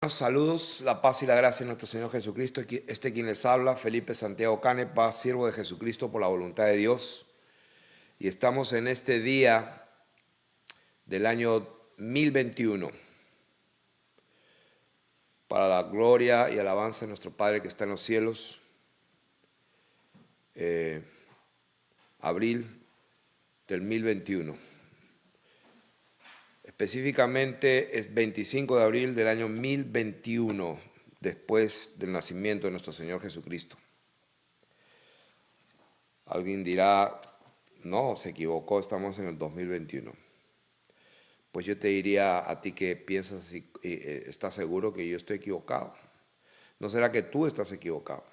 Saludos, la paz y la gracia de nuestro Señor Jesucristo. Quien les habla, Felipe Santiago Canepa, siervo de Jesucristo por la voluntad de Dios. Y estamos en este día del año 1021 para la gloria y alabanza de nuestro Padre que está en los cielos. Abril del 1021. Específicamente es 25 de abril del año 1021, después del nacimiento de nuestro Señor Jesucristo. Alguien dirá, no, se equivocó, estamos en el 2021. Pues yo te diría a ti que piensas y estás seguro que yo estoy equivocado. ¿No será que tú estás equivocado?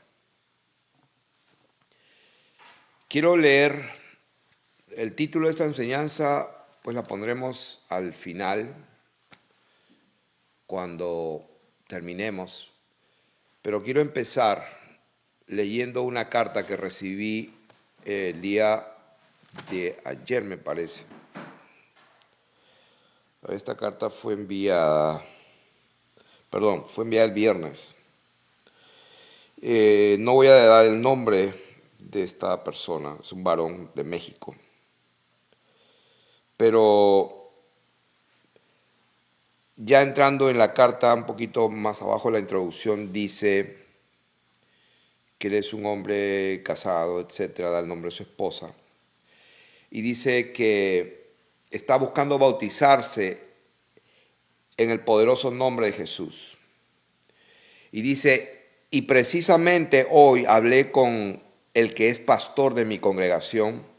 Quiero leer el título de esta enseñanza, pues la pondremos al final, cuando terminemos. Pero quiero empezar leyendo una carta que recibí el día de ayer, me parece. Esta carta fue enviada el viernes. No voy a dar el nombre de esta persona, es un varón de México. Pero ya entrando en la carta, un poquito más abajo en la introducción, dice que él es un hombre casado, etcétera, da el nombre de su esposa. Y dice que está buscando bautizarse en el poderoso nombre de Jesús. Y dice, y precisamente hoy hablé con el que es pastor de mi congregación,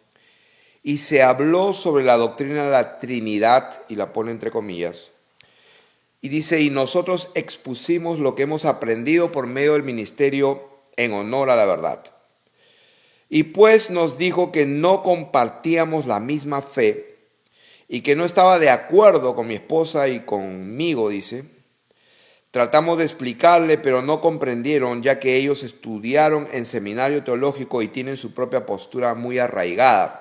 y se habló sobre la doctrina de la Trinidad, y la pone entre comillas, y dice, y nosotros expusimos lo que hemos aprendido por medio del ministerio en honor a la verdad. Y pues nos dijo que no compartíamos la misma fe y que no estaba de acuerdo con mi esposa y conmigo, dice. Tratamos de explicarle, pero no comprendieron, ya que ellos estudiaron en seminario teológico y tienen su propia postura muy arraigada.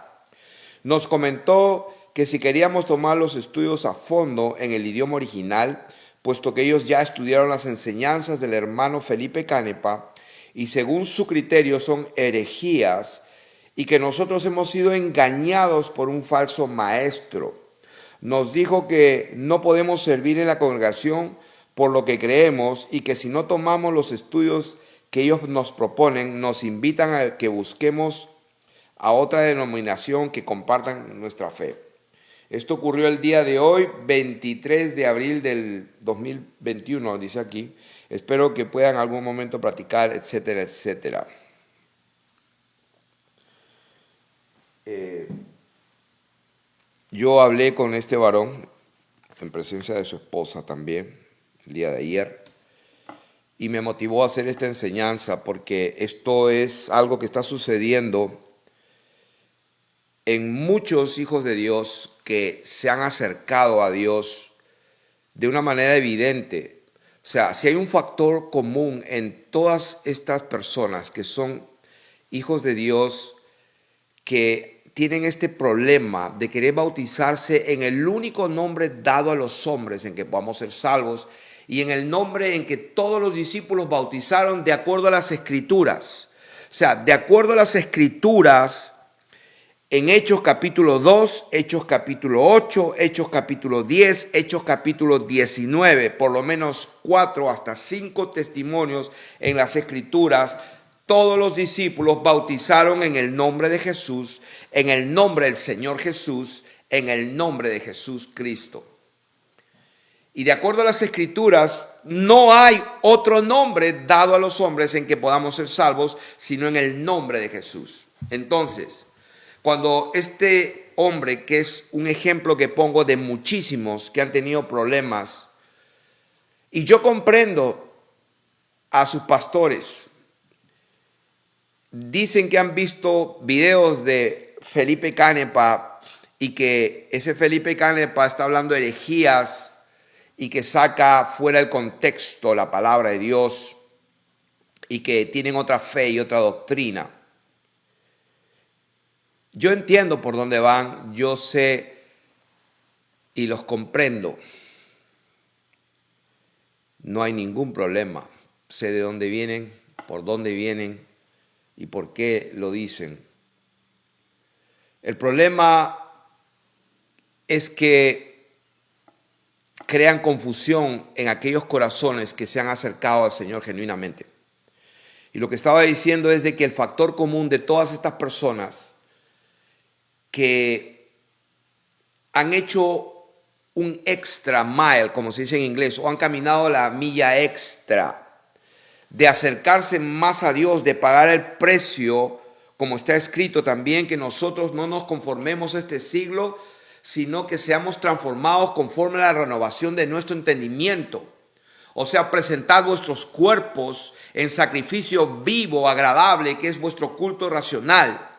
Nos comentó que si queríamos tomar los estudios a fondo en el idioma original, puesto que ellos ya estudiaron las enseñanzas del hermano Felipe Canepa, y según su criterio son herejías, y que nosotros hemos sido engañados por un falso maestro. Nos dijo que no podemos servir en la congregación por lo que creemos, y que si no tomamos los estudios que ellos nos proponen, nos invitan a que busquemos a otra denominación que compartan nuestra fe. Esto ocurrió el día de hoy, 23 de abril del 2021, dice aquí. Espero que puedan en algún momento practicar, etcétera, etcétera. Yo hablé con este varón, en presencia de su esposa también, el día de ayer, y me motivó a hacer esta enseñanza porque esto es algo que está sucediendo en muchos hijos de Dios que se han acercado a Dios de una manera evidente. O sea, si hay un factor común en todas estas personas que son hijos de Dios, que tienen este problema de querer bautizarse en el único nombre dado a los hombres en que podamos ser salvos y en el nombre en que todos los discípulos bautizaron de acuerdo a las Escrituras. O sea, de acuerdo a las Escrituras, en Hechos capítulo 2, Hechos capítulo 8, Hechos capítulo 10, Hechos capítulo 19, por lo menos 4 hasta 5 testimonios en las Escrituras. Todos los discípulos bautizaron en el nombre de Jesús, en el nombre del Señor Jesús, en el nombre de Jesús Cristo. Y de acuerdo a las Escrituras, no hay otro nombre dado a los hombres en que podamos ser salvos, sino en el nombre de Jesús. Entonces, cuando este hombre, que es un ejemplo que pongo de muchísimos que han tenido problemas, y yo comprendo a sus pastores, dicen que han visto videos de Felipe Canepa y que ese Felipe Canepa está hablando de herejías y que saca fuera del contexto la palabra de Dios y que tienen otra fe y otra doctrina. Yo entiendo por dónde van, yo sé y los comprendo. no hay ningún problema. Sé de dónde vienen, por dónde vienen y por qué lo dicen. El problema es que crean confusión en aquellos corazones que se han acercado al Señor genuinamente. Y lo que estaba diciendo es de que el factor común de todas estas personas que han hecho un extra mile, como se dice en inglés, o han caminado la milla extra de acercarse más a Dios, de pagar el precio, como está escrito también, que nosotros no nos conformemos a este siglo, sino que seamos transformados conforme a la renovación de nuestro entendimiento. O sea, presentad vuestros cuerpos en sacrificio vivo, agradable, que es vuestro culto racional.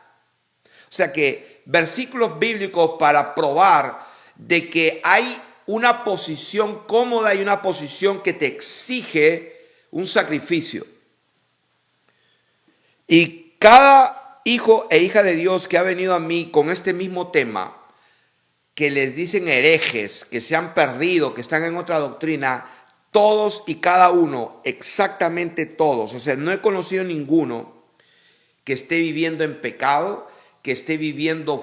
O sea que versículos bíblicos para probar de que hay una posición cómoda y una posición que te exige un sacrificio. Y cada hijo e hija de Dios que ha venido a mí con este mismo tema, que les dicen herejes, que se han perdido, que están en otra doctrina, todos y cada uno, exactamente todos. O sea, no he conocido ninguno que esté viviendo en pecado, que esté viviendo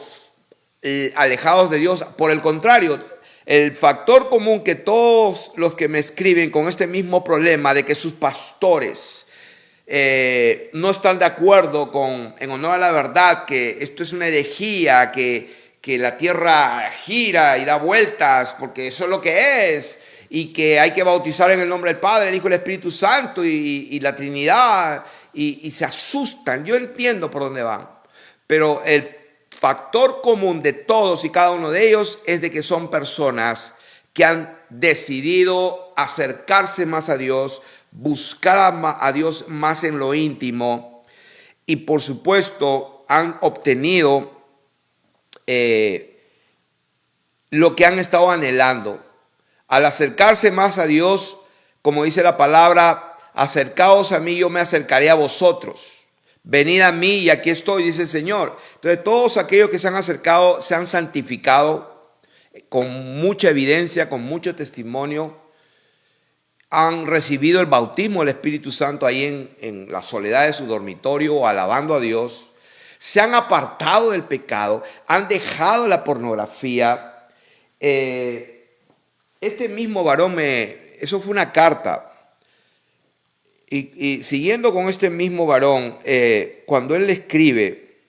alejados de Dios. Por el contrario, el factor común que todos los que me escriben con este mismo problema de que sus pastores no están de acuerdo con, en honor a la verdad, que esto es una herejía, que la tierra gira y da vueltas, porque eso es lo que es, y que hay que bautizar en el nombre del Padre, el Hijo y el Espíritu Santo y la Trinidad, y se asustan. Yo entiendo por dónde van, pero el factor común de todos y cada uno de ellos es de que son personas que han decidido acercarse más a Dios, buscar a Dios más en lo íntimo, y por supuesto han obtenido lo que han estado anhelando. Al acercarse más a Dios, como dice la palabra, acercaos a mí, yo me acercaré a vosotros. Venid a mí y aquí estoy, dice el Señor. Entonces todos aquellos que se han acercado se han santificado con mucha evidencia, con mucho testimonio. Han recibido el bautismo del Espíritu Santo ahí en la soledad de su dormitorio, alabando a Dios. Se han apartado del pecado, han dejado la pornografía. Este mismo varón, eso fue una carta. Y siguiendo con este mismo varón, cuando él escribe,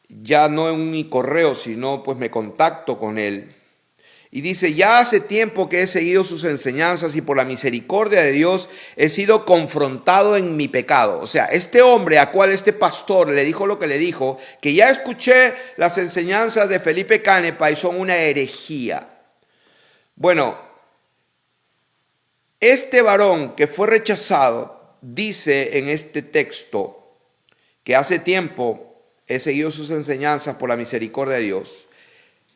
ya no en mi correo, sino pues me contacto con él. Y dice, ya hace tiempo que he seguido sus enseñanzas y por la misericordia de Dios he sido confrontado en mi pecado. O sea, este hombre a cual este pastor le dijo lo que le dijo, que ya escuché las enseñanzas de Felipe Canepa y son una herejía. Bueno, este varón que fue rechazado dice en este texto que hace tiempo he seguido sus enseñanzas por la misericordia de Dios.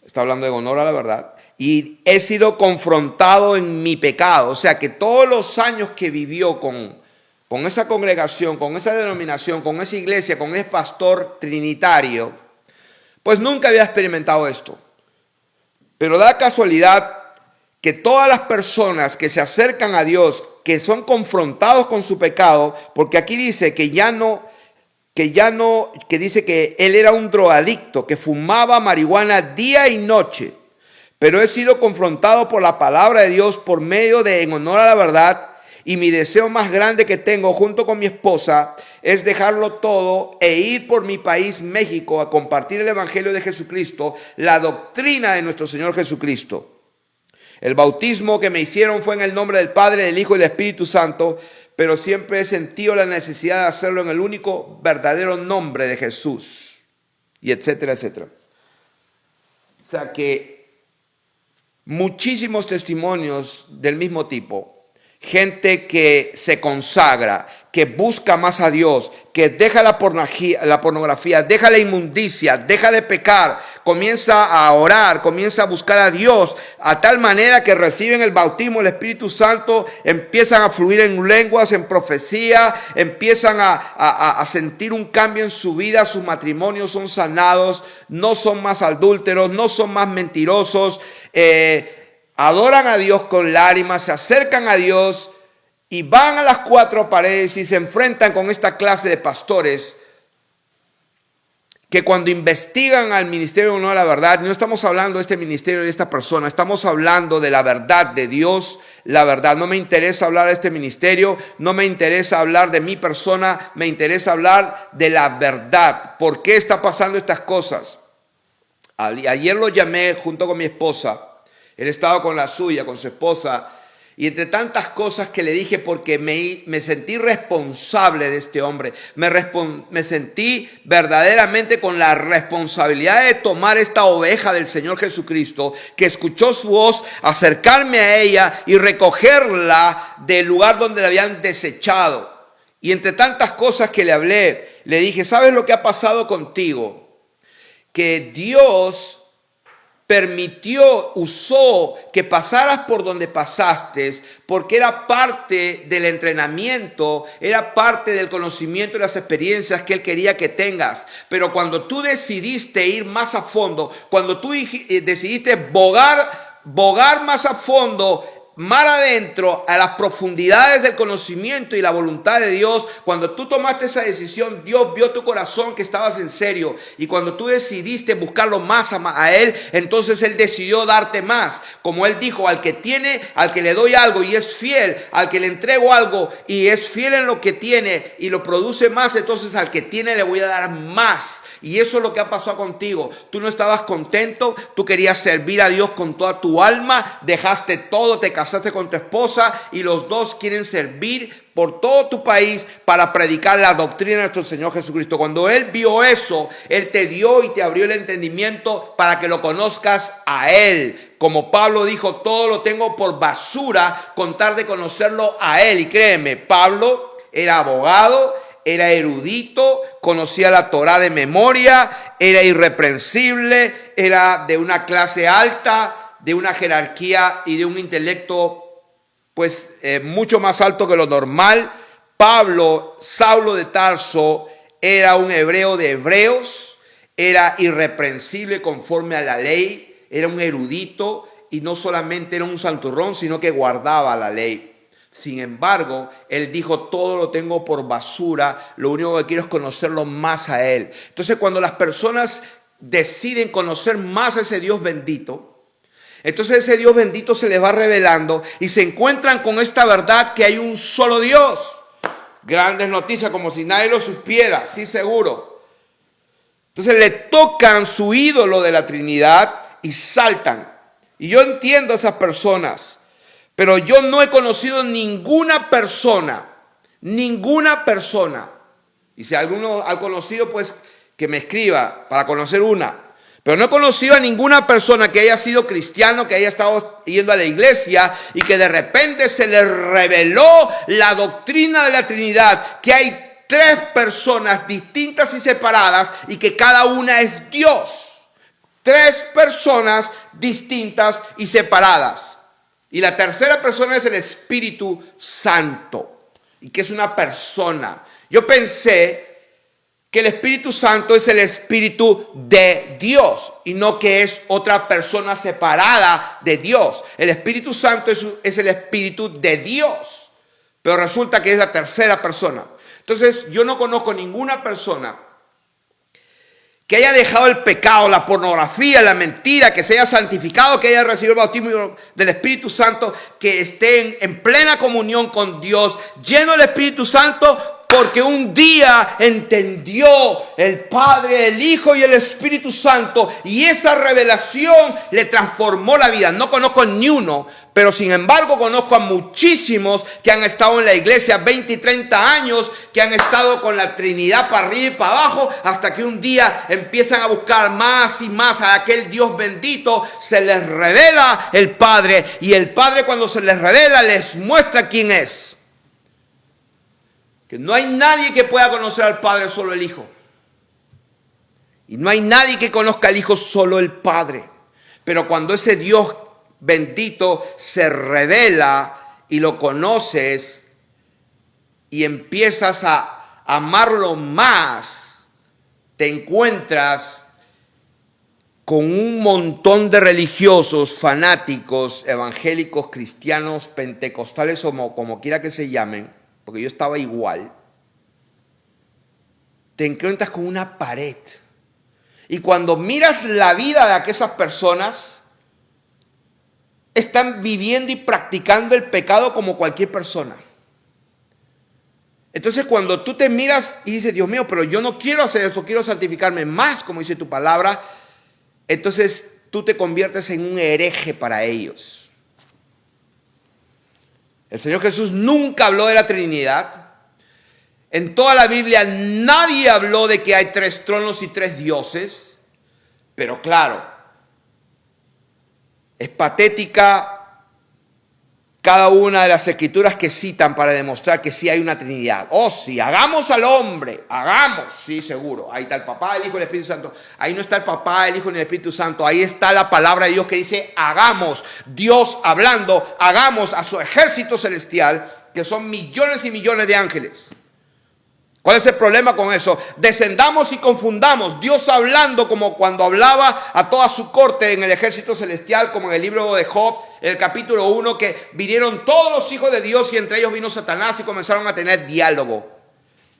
Está hablando de honor a la verdad. Y he sido confrontado en mi pecado. O sea que todos los años que vivió con esa congregación, con esa denominación, con esa iglesia, con ese pastor trinitario, pues nunca había experimentado esto. Pero da la casualidad que todas las personas que se acercan a Dios, que son confrontados con su pecado, porque aquí dice que dice que él era un drogadicto, que fumaba marihuana día y noche. Pero he sido confrontado por la palabra de Dios por medio de en honor a la verdad, y mi deseo más grande que tengo junto con mi esposa es dejarlo todo e ir por mi país, México, a compartir el evangelio de Jesucristo, la doctrina de nuestro Señor Jesucristo. El bautismo que me hicieron fue en el nombre del Padre, del Hijo y del Espíritu Santo, pero siempre he sentido la necesidad de hacerlo en el único verdadero nombre de Jesús, y etcétera, etcétera. O sea que muchísimos testimonios del mismo tipo. Gente que se consagra, que busca más a Dios, que deja la pornografía, deja la inmundicia, deja de pecar, comienza a orar, comienza a buscar a Dios, a tal manera que reciben el bautismo del Espíritu Santo, empiezan a fluir en lenguas, en profecía, empiezan a sentir un cambio en su vida, sus matrimonios son sanados, no son más adúlteros, no son más mentirosos, adoran a Dios con lágrimas, se acercan a Dios y van a las cuatro paredes y se enfrentan con esta clase de pastores que cuando investigan al ministerio de la verdad, no estamos hablando de este ministerio de esta persona, estamos hablando de la verdad de Dios, la verdad. No me interesa hablar de este ministerio, no me interesa hablar de mi persona, me interesa hablar de la verdad. ¿Por qué está pasando estas cosas? Ayer lo llamé junto con mi esposa, él estaba con la suya, con su esposa, y entre tantas cosas que le dije, porque me sentí responsable de este hombre, me sentí verdaderamente con la responsabilidad de tomar esta oveja del Señor Jesucristo, que escuchó su voz, acercarme a ella y recogerla del lugar donde la habían desechado. Y entre tantas cosas que le hablé, le dije, ¿sabes lo que ha pasado contigo? Que Dios permitió, usó que pasaras por donde pasaste, porque era parte del entrenamiento, era parte del conocimiento y las experiencias que Él quería que tengas. Pero cuando tú decidiste ir más a fondo, cuando tú decidiste bogar más a fondo, mar adentro, a las profundidades del conocimiento y la voluntad de Dios, cuando tú tomaste esa decisión, Dios vio tu corazón que estabas en serio. Y cuando tú decidiste buscarlo más a Él, entonces Él decidió darte más. Como Él dijo, al que tiene, al que le doy algo y es fiel, al que le entrego algo y es fiel en lo que tiene y lo produce más, entonces al que tiene le voy a dar más. Y eso es lo que ha pasado contigo. Tú no estabas contento, tú querías servir a Dios con toda tu alma, dejaste todo, te casaste con tu esposa y los dos quieren servir por todo tu país para predicar la doctrina de nuestro Señor Jesucristo. Cuando Él vio eso, Él te dio y te abrió el entendimiento para que lo conozcas a Él. Como Pablo dijo, todo lo tengo por basura con tal de conocerlo a Él. Y créeme, Pablo era abogado, era erudito, conocía la Torá de memoria, era irreprensible, era de una clase alta, de una jerarquía y de un intelecto pues mucho más alto que lo normal. Pablo, Saulo de Tarso, era un hebreo de hebreos, era irreprensible conforme a la ley, era un erudito y no solamente era un santurrón, sino que guardaba la ley. Sin embargo, él dijo, todo lo tengo por basura, lo único que quiero es conocerlo más a Él. Entonces, cuando las personas deciden conocer más a ese Dios bendito, entonces ese Dios bendito se les va revelando y se encuentran con esta verdad que hay un solo Dios. Grandes noticias, como si nadie lo supiera, sí seguro. Entonces le tocan su ídolo de la Trinidad y saltan. Y yo entiendo a esas personas. Pero yo no he conocido ninguna persona, y si alguno ha conocido, pues que me escriba para conocer una. Pero no he conocido a ninguna persona que haya sido cristiano, que haya estado yendo a la iglesia y que de repente se le reveló la doctrina de la Trinidad, que hay tres personas distintas y separadas y que cada una es Dios. Tres personas distintas y separadas. Y la tercera persona es el Espíritu Santo, y que es una persona. Yo pensé que el Espíritu Santo es el Espíritu de Dios y no que es otra persona separada de Dios. El Espíritu Santo es el Espíritu de Dios, pero resulta que es la tercera persona. Entonces yo no conozco ninguna persona que haya dejado el pecado, la pornografía, la mentira, que se haya santificado, que haya recibido el bautismo del Espíritu Santo, que esté en plena comunión con Dios, lleno del Espíritu Santo, porque un día entendió el Padre, el Hijo y el Espíritu Santo, y esa revelación le transformó la vida. No conozco ni uno, pero sin embargo conozco a muchísimos que han estado en la iglesia 20 y 30 años, que han estado con la Trinidad para arriba y para abajo, hasta que un día empiezan a buscar más y más a aquel Dios bendito, se les revela el Padre, y el Padre, cuando se les revela, les muestra quién es. Que no hay nadie que pueda conocer al Padre, solo el Hijo. Y no hay nadie que conozca al Hijo, solo el Padre. Pero cuando ese Dios bendito se revela y lo conoces y empiezas a amarlo más, te encuentras con un montón de religiosos, fanáticos, evangélicos, cristianos, pentecostales o como quiera que se llamen, porque yo estaba igual, te encuentras con una pared. Y cuando miras la vida de aquellas personas, están viviendo y practicando el pecado como cualquier persona. Entonces cuando tú te miras y dices, Dios mío, pero yo no quiero hacer esto, quiero santificarme más, como dice tu palabra, entonces tú te conviertes en un hereje para ellos. El Señor Jesús nunca habló de la Trinidad. En toda la Biblia nadie habló de que hay 3 tronos y 3 dioses. Pero claro, es patética cada una de las escrituras que citan para demostrar que sí hay una Trinidad. Oh, sí, hagamos al hombre, hagamos, sí, seguro. Ahí está el Papá, el Hijo y el Espíritu Santo. Ahí no está el Papá, el Hijo ni el Espíritu Santo. Ahí está la palabra de Dios que dice, hagamos. Dios hablando, hagamos a su ejército celestial, que son millones y millones de ángeles. ¿Cuál es el problema con eso? Descendamos y confundamos. Dios hablando como cuando hablaba a toda su corte en el ejército celestial, como en el libro de Job, en el capítulo 1, que vinieron todos los hijos de Dios y entre ellos vino Satanás y comenzaron a tener diálogo.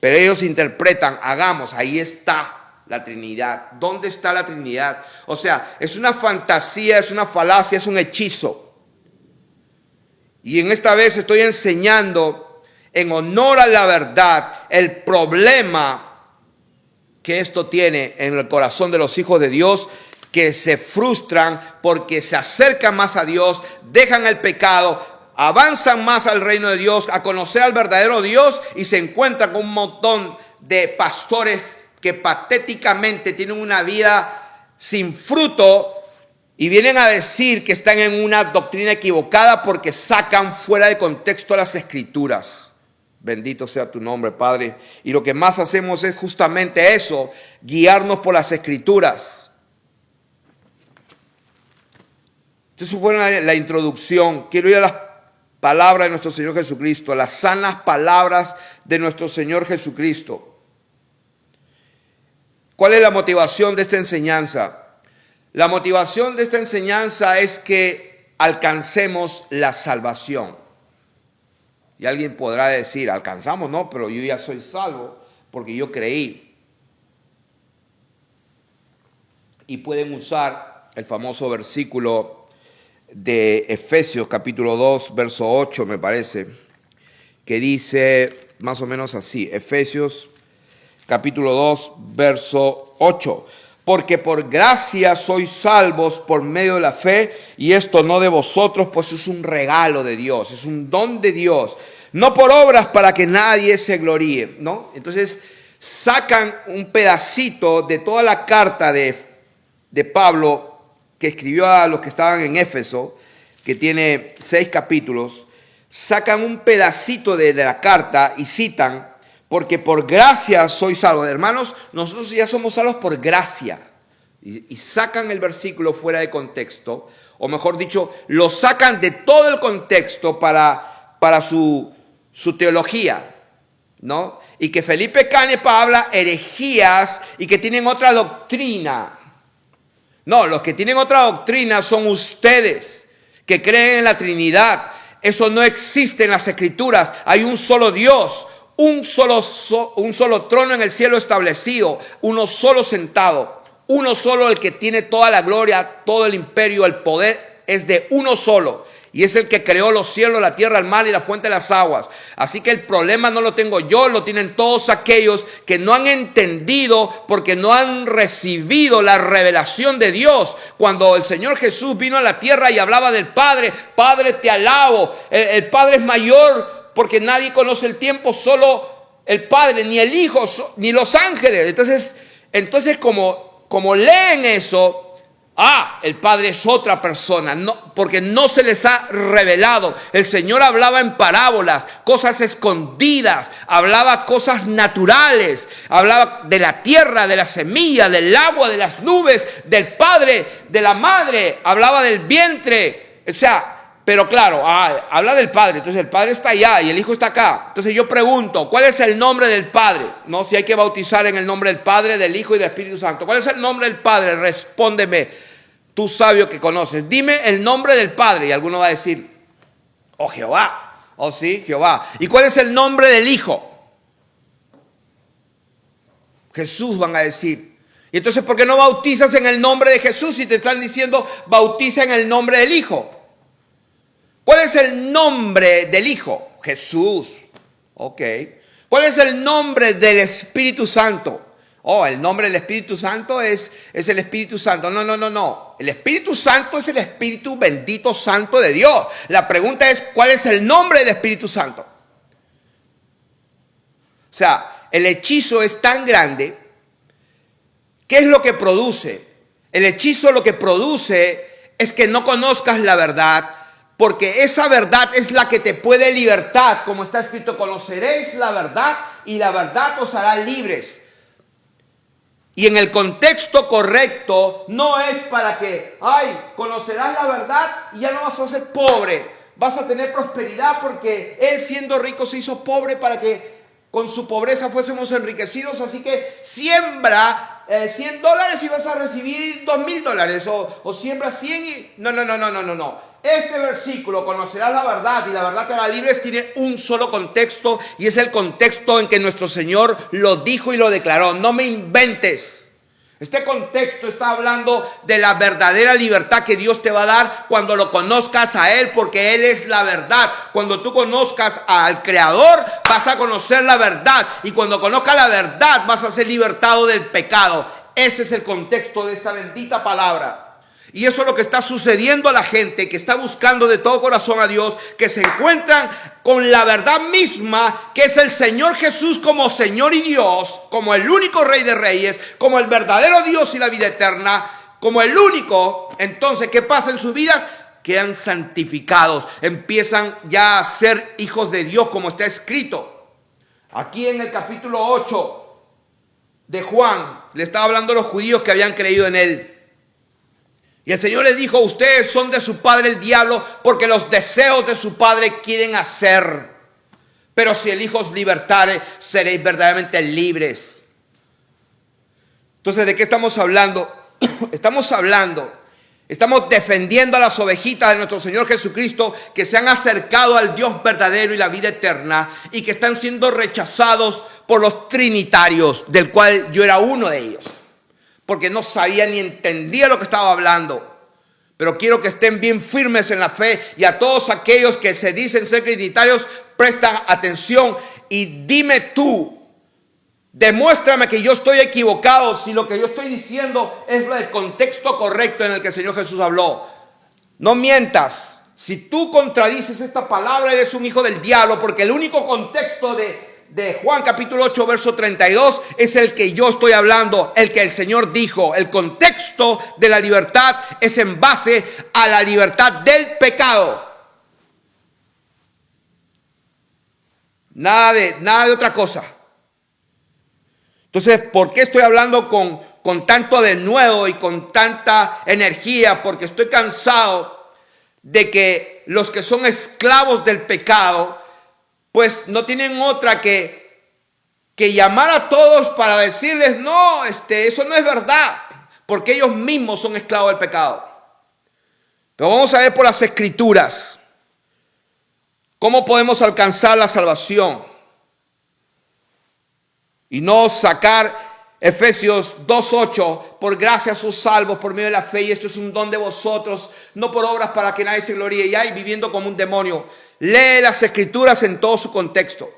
Pero ellos interpretan, hagamos, ahí está la Trinidad. ¿Dónde está la Trinidad? O sea, es una fantasía, es una falacia, es un hechizo. Y en esta vez estoy enseñando en honor a la verdad, el problema que esto tiene en el corazón de los hijos de Dios, que se frustran porque se acercan más a Dios, dejan el pecado, avanzan más al reino de Dios, a conocer al verdadero Dios y se encuentran con un montón de pastores que patéticamente tienen una vida sin fruto y vienen a decir que están en una doctrina equivocada porque sacan fuera de contexto las escrituras. Bendito sea tu nombre, Padre. Y lo que más hacemos es justamente eso, guiarnos por las Escrituras. Entonces fue la introducción. Quiero ir a las palabras de nuestro Señor Jesucristo, las sanas palabras de nuestro Señor Jesucristo. ¿Cuál es la motivación de esta enseñanza? La motivación de esta enseñanza es que alcancemos la salvación. Y alguien podrá decir, alcanzamos, no, pero yo ya soy salvo porque yo creí. Y pueden usar el famoso versículo de Efesios capítulo 2, verso 8, me parece, que dice más o menos así, Efesios capítulo 2, verso 8. Porque por gracia sois salvos por medio de la fe, y esto no de vosotros, pues es un regalo de Dios, es un don de Dios, no por obras para que nadie se gloríe, ¿no? Entonces sacan un pedacito de toda la carta de Pablo que escribió a los que estaban en Éfeso, que tiene 6 capítulos, sacan un pedacito de la carta y citan, porque por gracia sois salvos. Hermanos, nosotros ya somos salvos por gracia. Y sacan el versículo fuera de contexto, o mejor dicho, lo sacan de todo el contexto para su teología, ¿no? Y que Felipe Canepa habla herejías y que tienen otra doctrina. No, los que tienen otra doctrina son ustedes, que creen en la Trinidad. Eso no existe en las Escrituras. Hay un solo Dios. Un solo trono en el cielo establecido, uno solo sentado, uno solo el que tiene toda la gloria, todo el imperio, el poder es de uno solo. Y es el que creó los cielos, la tierra, el mar y la fuente de las aguas. Así que el problema no lo tengo yo, lo tienen todos aquellos que no han entendido porque no han recibido la revelación de Dios. Cuando el Señor Jesús vino a la tierra y hablaba del Padre, Padre te alabo, el Padre es mayor, porque nadie conoce el tiempo, solo el Padre, ni el Hijo, ni los ángeles. Entonces como leen eso, el Padre es otra persona, no, porque no se les ha revelado. El Señor hablaba en parábolas, cosas escondidas, hablaba cosas naturales, hablaba de la tierra, de la semilla, del agua, de las nubes, del Padre, de la madre, hablaba del vientre, o sea, Pero claro, habla del Padre, entonces el Padre está allá y el Hijo está acá. Entonces yo pregunto, ¿cuál es el nombre del Padre? No, si hay que bautizar en el nombre del Padre, del Hijo y del Espíritu Santo. ¿Cuál es el nombre del Padre? Respóndeme, tú sabio que conoces. Dime el nombre del Padre. Y alguno va a decir, oh Jehová, oh sí, Jehová. ¿Y cuál es el nombre del Hijo? Jesús, van a decir. Y entonces, ¿por qué no bautizas en el nombre de Jesús si te están diciendo bautiza en el nombre del Hijo? ¿Cuál es el nombre del Hijo? Jesús. Ok. ¿Cuál es el nombre del Espíritu Santo? Oh, el nombre del Espíritu Santo es el Espíritu Santo. No. El Espíritu Santo es el Espíritu bendito santo de Dios. La pregunta es, ¿cuál es el nombre del Espíritu Santo? O sea, el hechizo es tan grande. ¿Qué es lo que produce? El hechizo lo que produce es que no conozcas la verdad, porque esa verdad es la que te puede libertar, como está escrito, conoceréis la verdad y la verdad os hará libres. Y en el contexto correcto no es para que, conocerás la verdad y ya no vas a ser pobre, vas a tener prosperidad porque Él siendo rico se hizo pobre para que con su pobreza fuésemos enriquecidos, así que siembra $100 y vas a recibir $2,000, o siembra 100 y... No. Este versículo, conocerás la verdad y la verdad te hará libres, tiene un solo contexto y es el contexto en que nuestro Señor lo dijo y lo declaró. No me inventes. Este contexto está hablando de la verdadera libertad que Dios te va a dar cuando lo conozcas a Él, porque Él es la verdad. Cuando tú conozcas al Creador, vas a conocer la verdad. Y cuando conozcas la verdad, vas a ser libertado del pecado. Ese es el contexto de esta bendita palabra. Y eso es lo que está sucediendo a la gente que está buscando de todo corazón a Dios, que se encuentran con la verdad misma, que es el Señor Jesús como Señor y Dios, como el único Rey de Reyes, como el verdadero Dios y la vida eterna, como el único. Entonces, ¿qué pasa en sus vidas? Quedan santificados, empiezan ya a ser hijos de Dios, como está escrito. Aquí en el capítulo 8 de Juan, le estaba hablando a los judíos que habían creído en Él. Y el Señor les dijo, ustedes son de su padre el diablo, porque los deseos de su padre quieren hacer. Pero si el Hijo os libertare, seréis verdaderamente libres. Entonces, ¿de qué estamos hablando? Estamos defendiendo a las ovejitas de nuestro Señor Jesucristo que se han acercado al Dios verdadero y la vida eterna y que están siendo rechazados por los trinitarios, del cual yo era uno de ellos. Porque no sabía ni entendía lo que estaba hablando. Pero quiero que estén bien firmes en la fe, y a todos aquellos que se dicen ser trinitarios, prestan atención y dime tú, demuéstrame que yo estoy equivocado si lo que yo estoy diciendo es el contexto correcto en el que el Señor Jesús habló. No mientas. Si tú contradices esta palabra, eres un hijo del diablo, porque el único contexto de Juan capítulo 8 verso 32 es el que yo estoy hablando, el que el Señor dijo. El contexto de la libertad es en base a la libertad del pecado. Nada de otra cosa. Entonces, ¿por qué estoy hablando con tanto denuedo y con tanta energía? Porque estoy cansado de que los que son esclavos del pecado pues no tienen otra que llamar a todos para decirles, no, eso no es verdad, porque ellos mismos son esclavos del pecado. Pero vamos a ver por las Escrituras cómo podemos alcanzar la salvación y no sacar Efesios 2:8, por gracia sos salvos por medio de la fe, y esto es un don de vosotros, no por obras para que nadie se gloríe, y ahí viviendo como un demonio. Lee las Escrituras en todo su contexto.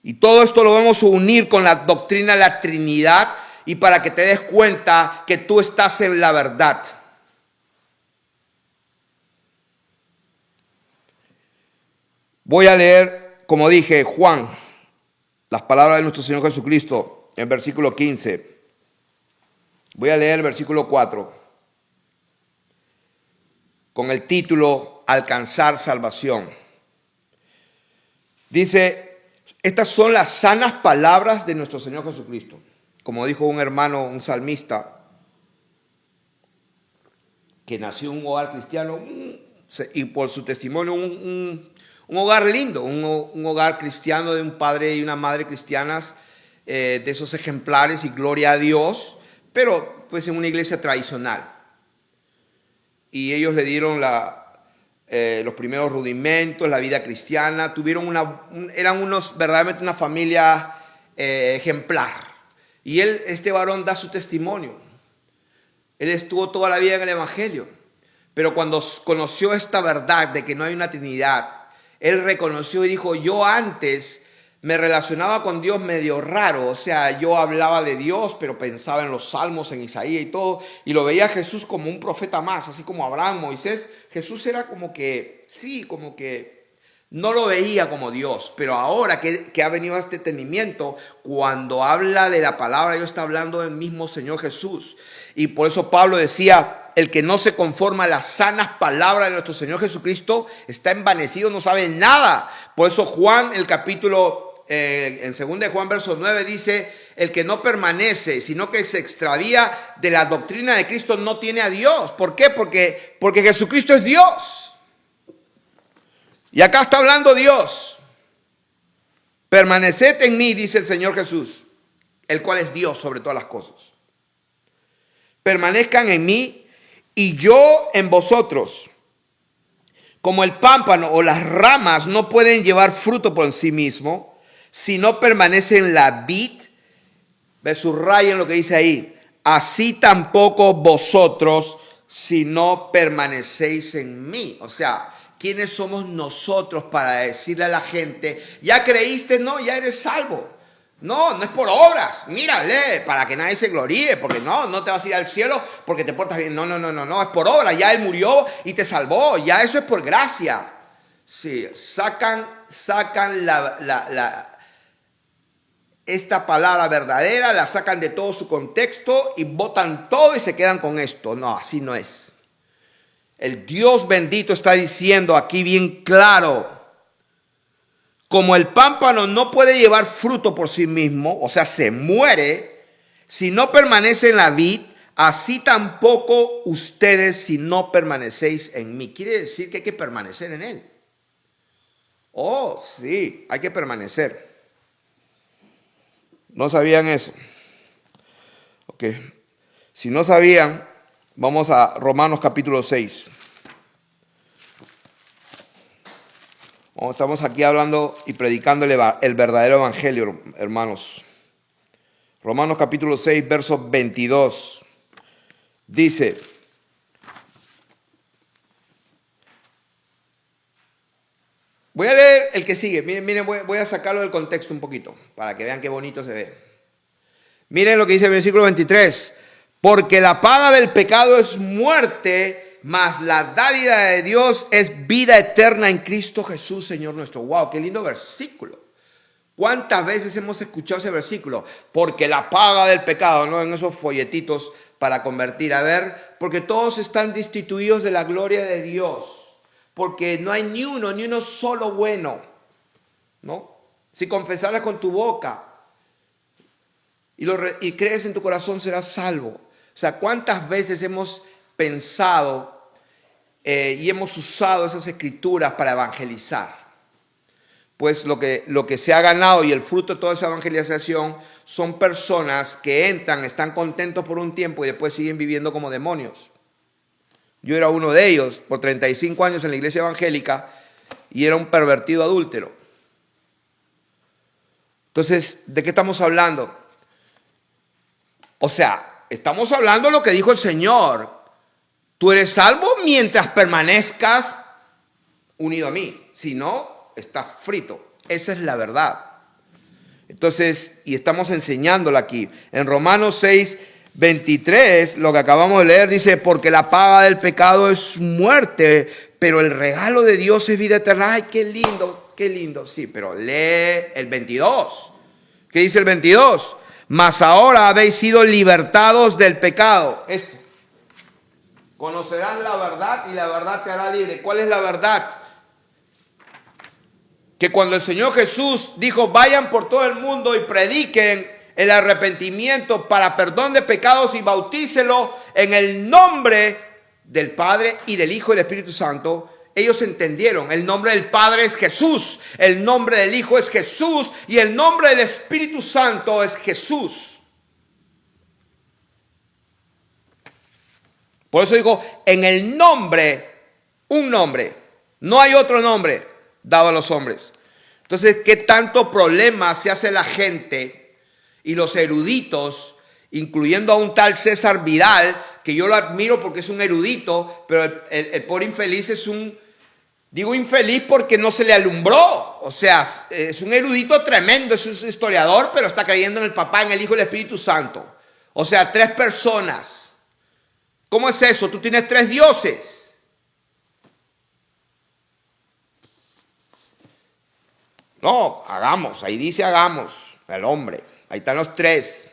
Y todo esto lo vamos a unir con la doctrina de la Trinidad, y para que te des cuenta que tú estás en la verdad. Voy a leer, como dije, Juan, las palabras de nuestro Señor Jesucristo en versículo 15. Voy a leer el versículo 4 con el título Alcanzar salvación. Dice, estas son las sanas palabras de nuestro Señor Jesucristo. Como dijo un hermano, un salmista, que nació en un hogar cristiano, Y por su testimonio un hogar lindo, un hogar cristiano de un padre y una madre cristianas, de esos ejemplares, y gloria a Dios, pero pues en una iglesia tradicional. Y ellos le dieron los primeros rudimentos, la vida cristiana, eran verdaderamente una familia ejemplar. Y este varón da su testimonio. Él estuvo toda la vida en el Evangelio, pero cuando conoció esta verdad de que no hay una Trinidad, él reconoció y dijo: yo antes me relacionaba con Dios medio raro, o sea, yo hablaba de Dios, pero pensaba en los Salmos, en Isaías y todo, y lo veía a Jesús como un profeta más, así como Abraham, Moisés. Jesús era como que no lo veía como Dios, pero ahora que ha venido a este entendimiento, cuando habla de la palabra, Dios está hablando del mismo Señor Jesús. Y por eso Pablo decía: el que no se conforma a las sanas palabras de nuestro Señor Jesucristo está envanecido, no sabe nada. Por eso Juan, el capítulo, en 2 de Juan, verso 9, dice: el que no permanece, sino que se extravía de la doctrina de Cristo, no tiene a Dios. ¿Por qué? Porque Jesucristo es Dios. Y acá está hablando Dios. Permaneced en mí, dice el Señor Jesús, el cual es Dios sobre todas las cosas. Permanezcan en mí y yo en vosotros. Como el pámpano o las ramas no pueden llevar fruto por sí mismo, si no permanece en la vid, subrayen lo que dice ahí: así tampoco vosotros si no permanecéis en mí. O sea, ¿quiénes somos nosotros para decirle a la gente: ya creíste? No, ya eres salvo. No es por obras. Mírale, para que nadie se gloríe, porque no te vas a ir al cielo porque te portas bien. No, es por obra. Ya Él murió y te salvó. Ya eso es por gracia. Sí, sacan esta palabra verdadera, la sacan de todo su contexto y botan todo y se quedan con esto. No, así no es. El Dios bendito está diciendo aquí bien claro: como el pámpano no puede llevar fruto por sí mismo, o sea, se muere, si no permanece en la vid, así tampoco ustedes si no permanecéis en mí. Quiere decir que hay que permanecer en Él. Oh, sí, hay que permanecer. ¿No sabían eso? Ok. Si no sabían, vamos a Romanos capítulo 6. Estamos aquí hablando y predicando el verdadero evangelio, hermanos. Romanos capítulo 6, verso 22. Dice: voy a leer el que sigue. Miren, voy a sacarlo del contexto un poquito, para que vean qué bonito se ve. Miren lo que dice el versículo 23. Porque la paga del pecado es muerte, mas la dádiva de Dios es vida eterna en Cristo Jesús, Señor nuestro. ¡Wow! ¡Qué lindo versículo! ¿Cuántas veces hemos escuchado ese versículo? Porque la paga del pecado, ¿no? En esos folletitos para convertir. A ver, porque todos están destituidos de la gloria de Dios. Porque no hay ni uno solo bueno, ¿no? Si confesaras con tu boca y crees en tu corazón, serás salvo. O sea, ¿cuántas veces hemos pensado y hemos usado esas escrituras para evangelizar? Pues lo que se ha ganado y el fruto de toda esa evangelización son personas que entran, están contentos por un tiempo y después siguen viviendo como demonios. Yo era uno de ellos por 35 años en la iglesia evangélica y era un pervertido adúltero. Entonces, ¿de qué estamos hablando? O sea, estamos hablando de lo que dijo el Señor. Tú eres salvo mientras permanezcas unido a mí. Si no, estás frito. Esa es la verdad. Entonces, y estamos enseñándola aquí. En Romanos 6, 23, lo que acabamos de leer, dice: porque la paga del pecado es muerte, pero el regalo de Dios es vida eterna. Ay, qué lindo, qué lindo. Sí, pero lee el 22. ¿Qué dice el 22? Mas ahora habéis sido libertados del pecado. Esto. Conocerás la verdad y la verdad te hará libre. ¿Cuál es la verdad? Que cuando el Señor Jesús dijo: vayan por todo el mundo y prediquen el arrepentimiento para perdón de pecados y bautícelo en el nombre del Padre y del Hijo y del Espíritu Santo, Ellos entendieron, el nombre del Padre es Jesús, el nombre del Hijo es Jesús y el nombre del Espíritu Santo es Jesús. Por eso digo, en el nombre, un nombre, no hay otro nombre dado a los hombres. Entonces, ¿qué tanto problema se hace la gente y los eruditos, incluyendo a un tal César Vidal, que yo lo admiro porque es un erudito, pero el pobre infeliz es digo infeliz porque no se le alumbró. O sea, es un erudito tremendo, es un historiador, pero está creyendo en el Papá, en el Hijo y el Espíritu Santo. O sea, 3 personas. ¿Cómo es eso? Tú tienes 3 dioses. No, hagamos, ahí dice hagamos, el hombre. Ahí están los 3,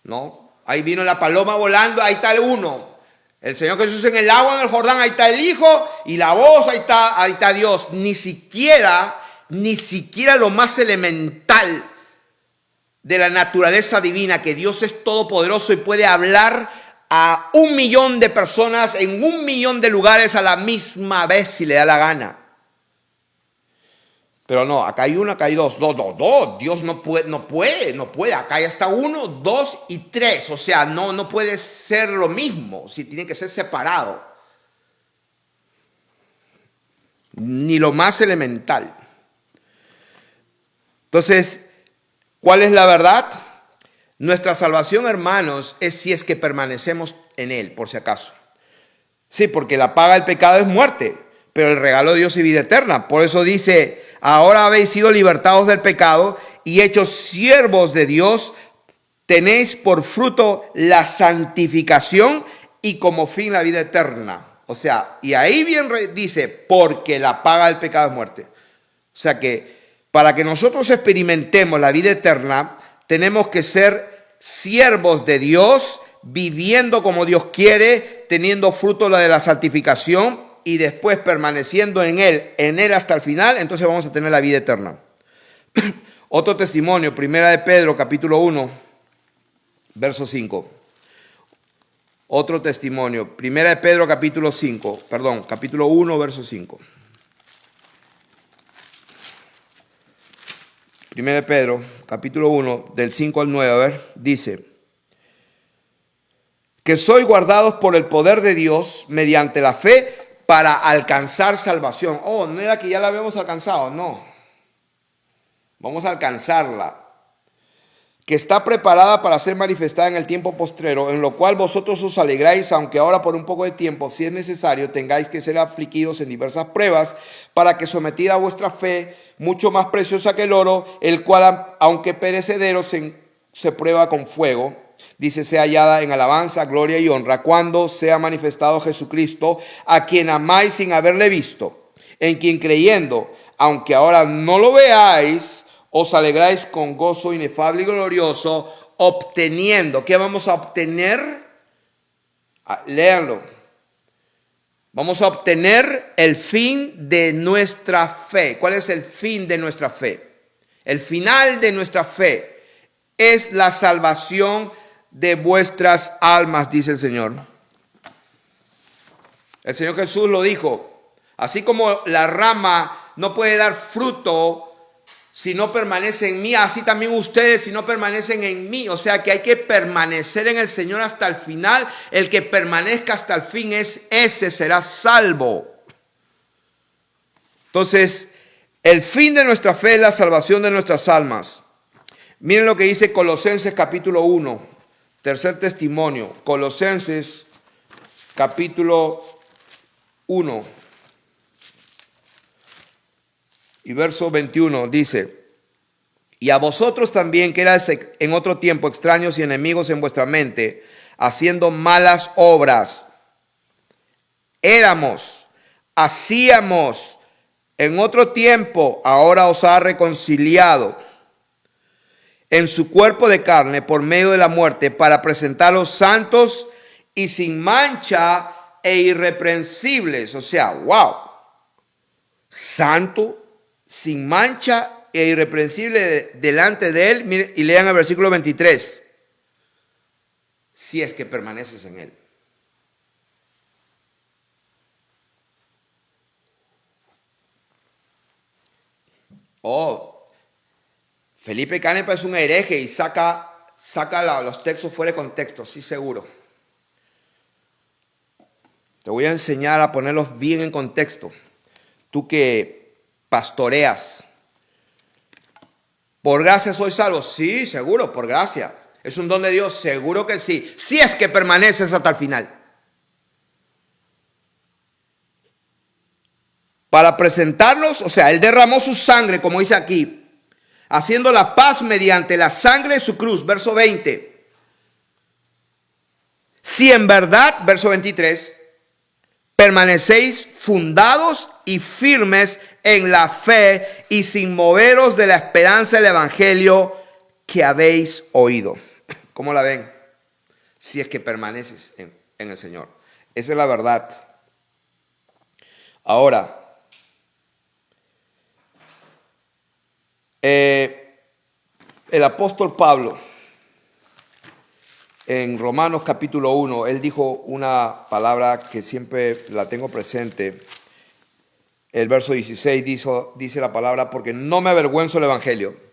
¿no? Ahí vino la paloma volando, ahí está el 1. El Señor Jesús en el agua, en el Jordán, ahí está el Hijo, y la voz, ahí está Dios. Ni siquiera lo más elemental de la naturaleza divina, que Dios es todopoderoso y puede hablar a 1 millón de personas en 1 millón de lugares a la misma vez si le da la gana. Pero no, acá hay 1, acá hay 2. No. Dios no puede. Acá ya está 1, 2 y 3. O sea, no puede ser lo mismo. Si tiene que ser separado. Ni lo más elemental. Entonces, ¿cuál es la verdad? Nuestra salvación, hermanos, es si es que permanecemos en Él, por si acaso. Sí, porque la paga del pecado es muerte, pero el regalo de Dios es vida eterna. Por eso dice, ahora habéis sido libertados del pecado y hechos siervos de Dios, tenéis por fruto la santificación y como fin la vida eterna. O sea, y ahí bien dice, porque la paga del pecado es muerte. O sea que para que nosotros experimentemos la vida eterna, tenemos que ser siervos de Dios, viviendo como Dios quiere, teniendo fruto de la santificación y después permaneciendo en Él hasta el final. Entonces vamos a tener la vida eterna. Otro testimonio, 1 de Pedro, capítulo 1, verso 5. Otro testimonio, 1 de Pedro, capítulo 1, verso 5. 1 de Pedro, capítulo 1, del 5 al 9, a ver, dice, que sois guardados por el poder de Dios mediante la fe para alcanzar salvación. Oh, no era que ya la habíamos alcanzado, no. Vamos a alcanzarla. Que está preparada para ser manifestada en el tiempo postrero, en lo cual vosotros os alegráis, aunque ahora por un poco de tiempo, si es necesario, tengáis que ser afligidos en diversas pruebas, para que sometida a vuestra fe, mucho más preciosa que el oro, el cual, aunque perecedero, se prueba con fuego, dice, sea hallada en alabanza, gloria y honra, cuando sea manifestado Jesucristo, a quien amáis sin haberle visto, en quien creyendo, aunque ahora no lo veáis, os alegráis con gozo inefable y glorioso, obteniendo. ¿Qué vamos a obtener? Léanlo. Vamos a obtener el fin de nuestra fe. ¿Cuál es el fin de nuestra fe? El final de nuestra fe es la salvación de vuestras almas, dice el Señor. El Señor Jesús lo dijo. Así como la rama no puede dar fruto si no permanece en mí, así también ustedes si no permanecen en mí. O sea que hay que permanecer en el Señor hasta el final. El que permanezca hasta el fin ese será salvo. Entonces, el fin de nuestra fe es la salvación de nuestras almas. Miren lo que dice Colosenses capítulo 1, tercer testimonio. Colosenses capítulo 1. Y verso 21 dice, y a vosotros también que erais en otro tiempo extraños y enemigos en vuestra mente, haciendo malas obras, hacíamos en otro tiempo, ahora os ha reconciliado en su cuerpo de carne por medio de la muerte, para presentaros santos y sin mancha e irreprensibles. O sea, wow, santo, sin mancha e irreprensible delante de Él. Miren, y lean el versículo 23. Si es que permaneces en Él. Oh, Felipe Canepa es un hereje y saca los textos fuera de contexto, sí, seguro. Te voy a enseñar a ponerlos bien en contexto. Tú que pastoreas. ¿Por gracia soy salvo? Sí, seguro, por gracia. ¿Es un don de Dios? Seguro que sí. Si es que permaneces hasta el final. Para presentarlos, o sea, Él derramó su sangre, como dice aquí, haciendo la paz mediante la sangre de su cruz. Verso 20. Si en verdad, verso 23, permanecéis fundados y firmes en la fe y sin moveros de la esperanza del evangelio que habéis oído. ¿Cómo la ven? Si es que permaneces en el Señor. Esa es la verdad. Ahora, el apóstol Pablo, en Romanos capítulo 1, él dijo una palabra que siempre la tengo presente. El verso 16 dice la palabra, porque no me avergüenzo el evangelio.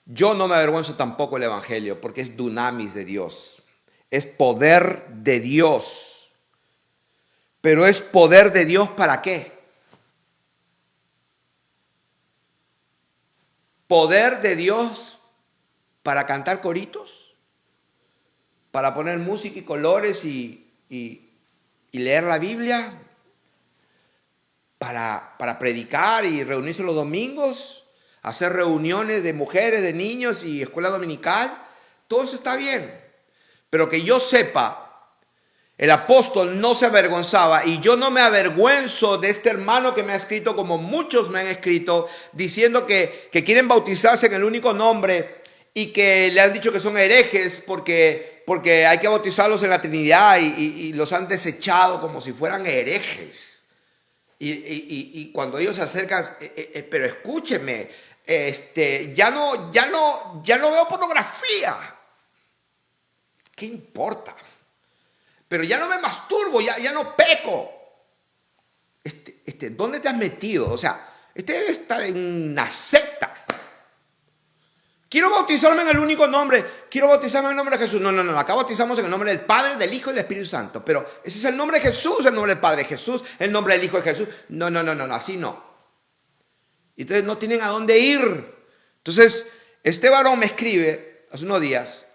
Yo no me avergüenzo tampoco el evangelio, porque es dunamis de Dios. Es poder de Dios. Pero es poder de Dios ¿para qué? Poder de Dios para cantar coritos, para poner música y colores y leer la Biblia, para predicar y reunirse los domingos, hacer reuniones de mujeres, de niños y escuela dominical. Todo eso está bien. Pero que yo sepa, el apóstol no se avergonzaba, y yo no me avergüenzo de este hermano que me ha escrito, como muchos me han escrito, diciendo que quieren bautizarse en el único nombre y que le han dicho que son herejes porque hay que bautizarlos en la Trinidad y los han desechado como si fueran herejes. Y cuando ellos se acercan, pero escúcheme, ya no veo pornografía. ¿Qué importa? Pero ya no me masturbo, ya no peco. ¿Dónde te has metido? O sea, debe estar en una secta. Quiero bautizarme en el único nombre. Quiero bautizarme en el nombre de Jesús. No. Acá bautizamos en el nombre del Padre, del Hijo y del Espíritu Santo. Pero ese es el nombre de Jesús, el nombre del Padre de Jesús, el nombre del Hijo de Jesús. No, así no. Entonces no tienen a dónde ir. Entonces, este varón me escribe hace unos días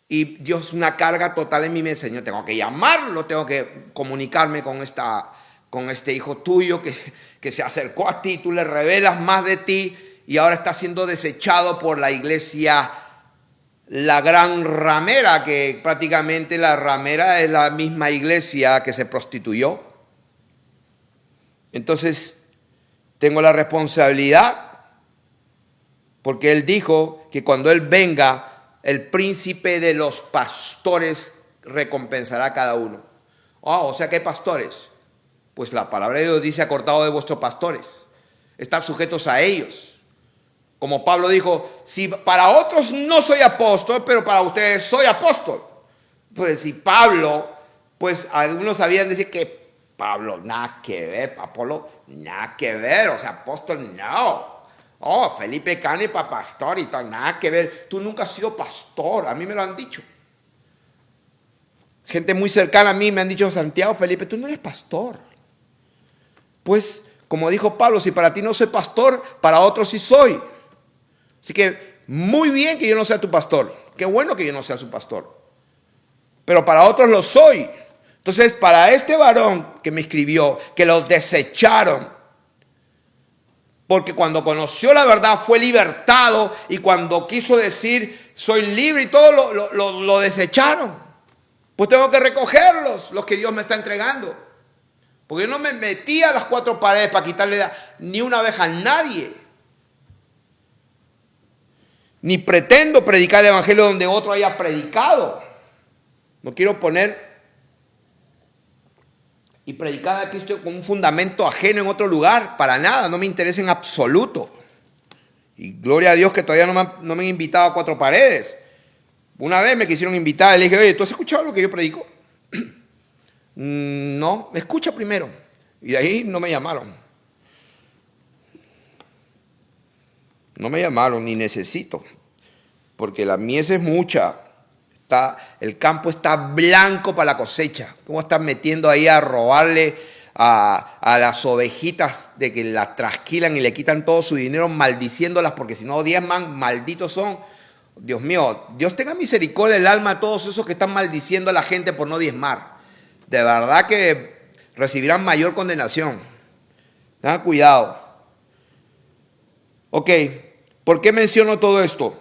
y Dios, una carga total en mí, me enseñó. Tengo que llamarlo, tengo que comunicarme con este hijo tuyo que se acercó a ti, tú le revelas más de ti. Y ahora está siendo desechado por la iglesia, la gran ramera, que prácticamente la ramera es la misma iglesia que se prostituyó. Entonces, tengo la responsabilidad, porque él dijo que cuando él venga, el príncipe de los pastores recompensará a cada uno. O sea que hay pastores. Pues la palabra de Dios dice: acordado de vuestros pastores, estar sujetos a ellos. Como Pablo dijo, si para otros no soy apóstol, pero para ustedes soy apóstol. Pues si Pablo, pues algunos sabían decir que Pablo, nada que ver, Apolo, nada que ver, o sea, apóstol, no. Felipe Canepa, pastor y tal, nada que ver. Tú nunca has sido pastor, a mí me lo han dicho. Gente muy cercana a mí me han dicho: Santiago, Felipe, tú no eres pastor. Pues, como dijo Pablo, si para ti no soy pastor, para otros sí soy. Así que muy bien que yo no sea tu pastor. Qué bueno que yo no sea su pastor. Pero para otros lo soy. Entonces, para este varón que me escribió, que lo desecharon, porque cuando conoció la verdad fue libertado, y cuando quiso decir soy libre y todo, lo desecharon. Pues tengo que recogerlos, los que Dios me está entregando. Porque yo no me metí a las cuatro paredes para quitarle ni una abeja a nadie. Ni pretendo predicar el evangelio donde otro haya predicado. No quiero poner y predicar a Cristo con un fundamento ajeno en otro lugar. Para nada, no me interesa en absoluto. Y gloria a Dios que todavía no me han invitado a cuatro paredes. Una vez me quisieron invitar, le dije: oye, ¿tú has escuchado lo que yo predico? No, me escucha primero. Y de ahí no me llamaron. No me llamaron ni necesito, porque la mies es mucha. El campo está blanco para la cosecha. ¿Cómo están metiendo ahí a robarle a las ovejitas de que las trasquilan y le quitan todo su dinero maldiciéndolas porque si no diezman, malditos son? Dios mío, Dios tenga misericordia del alma a todos esos que están maldiciendo a la gente por no diezmar. De verdad que recibirán mayor condenación. Tengan cuidado. Ok, ¿por qué menciono todo esto?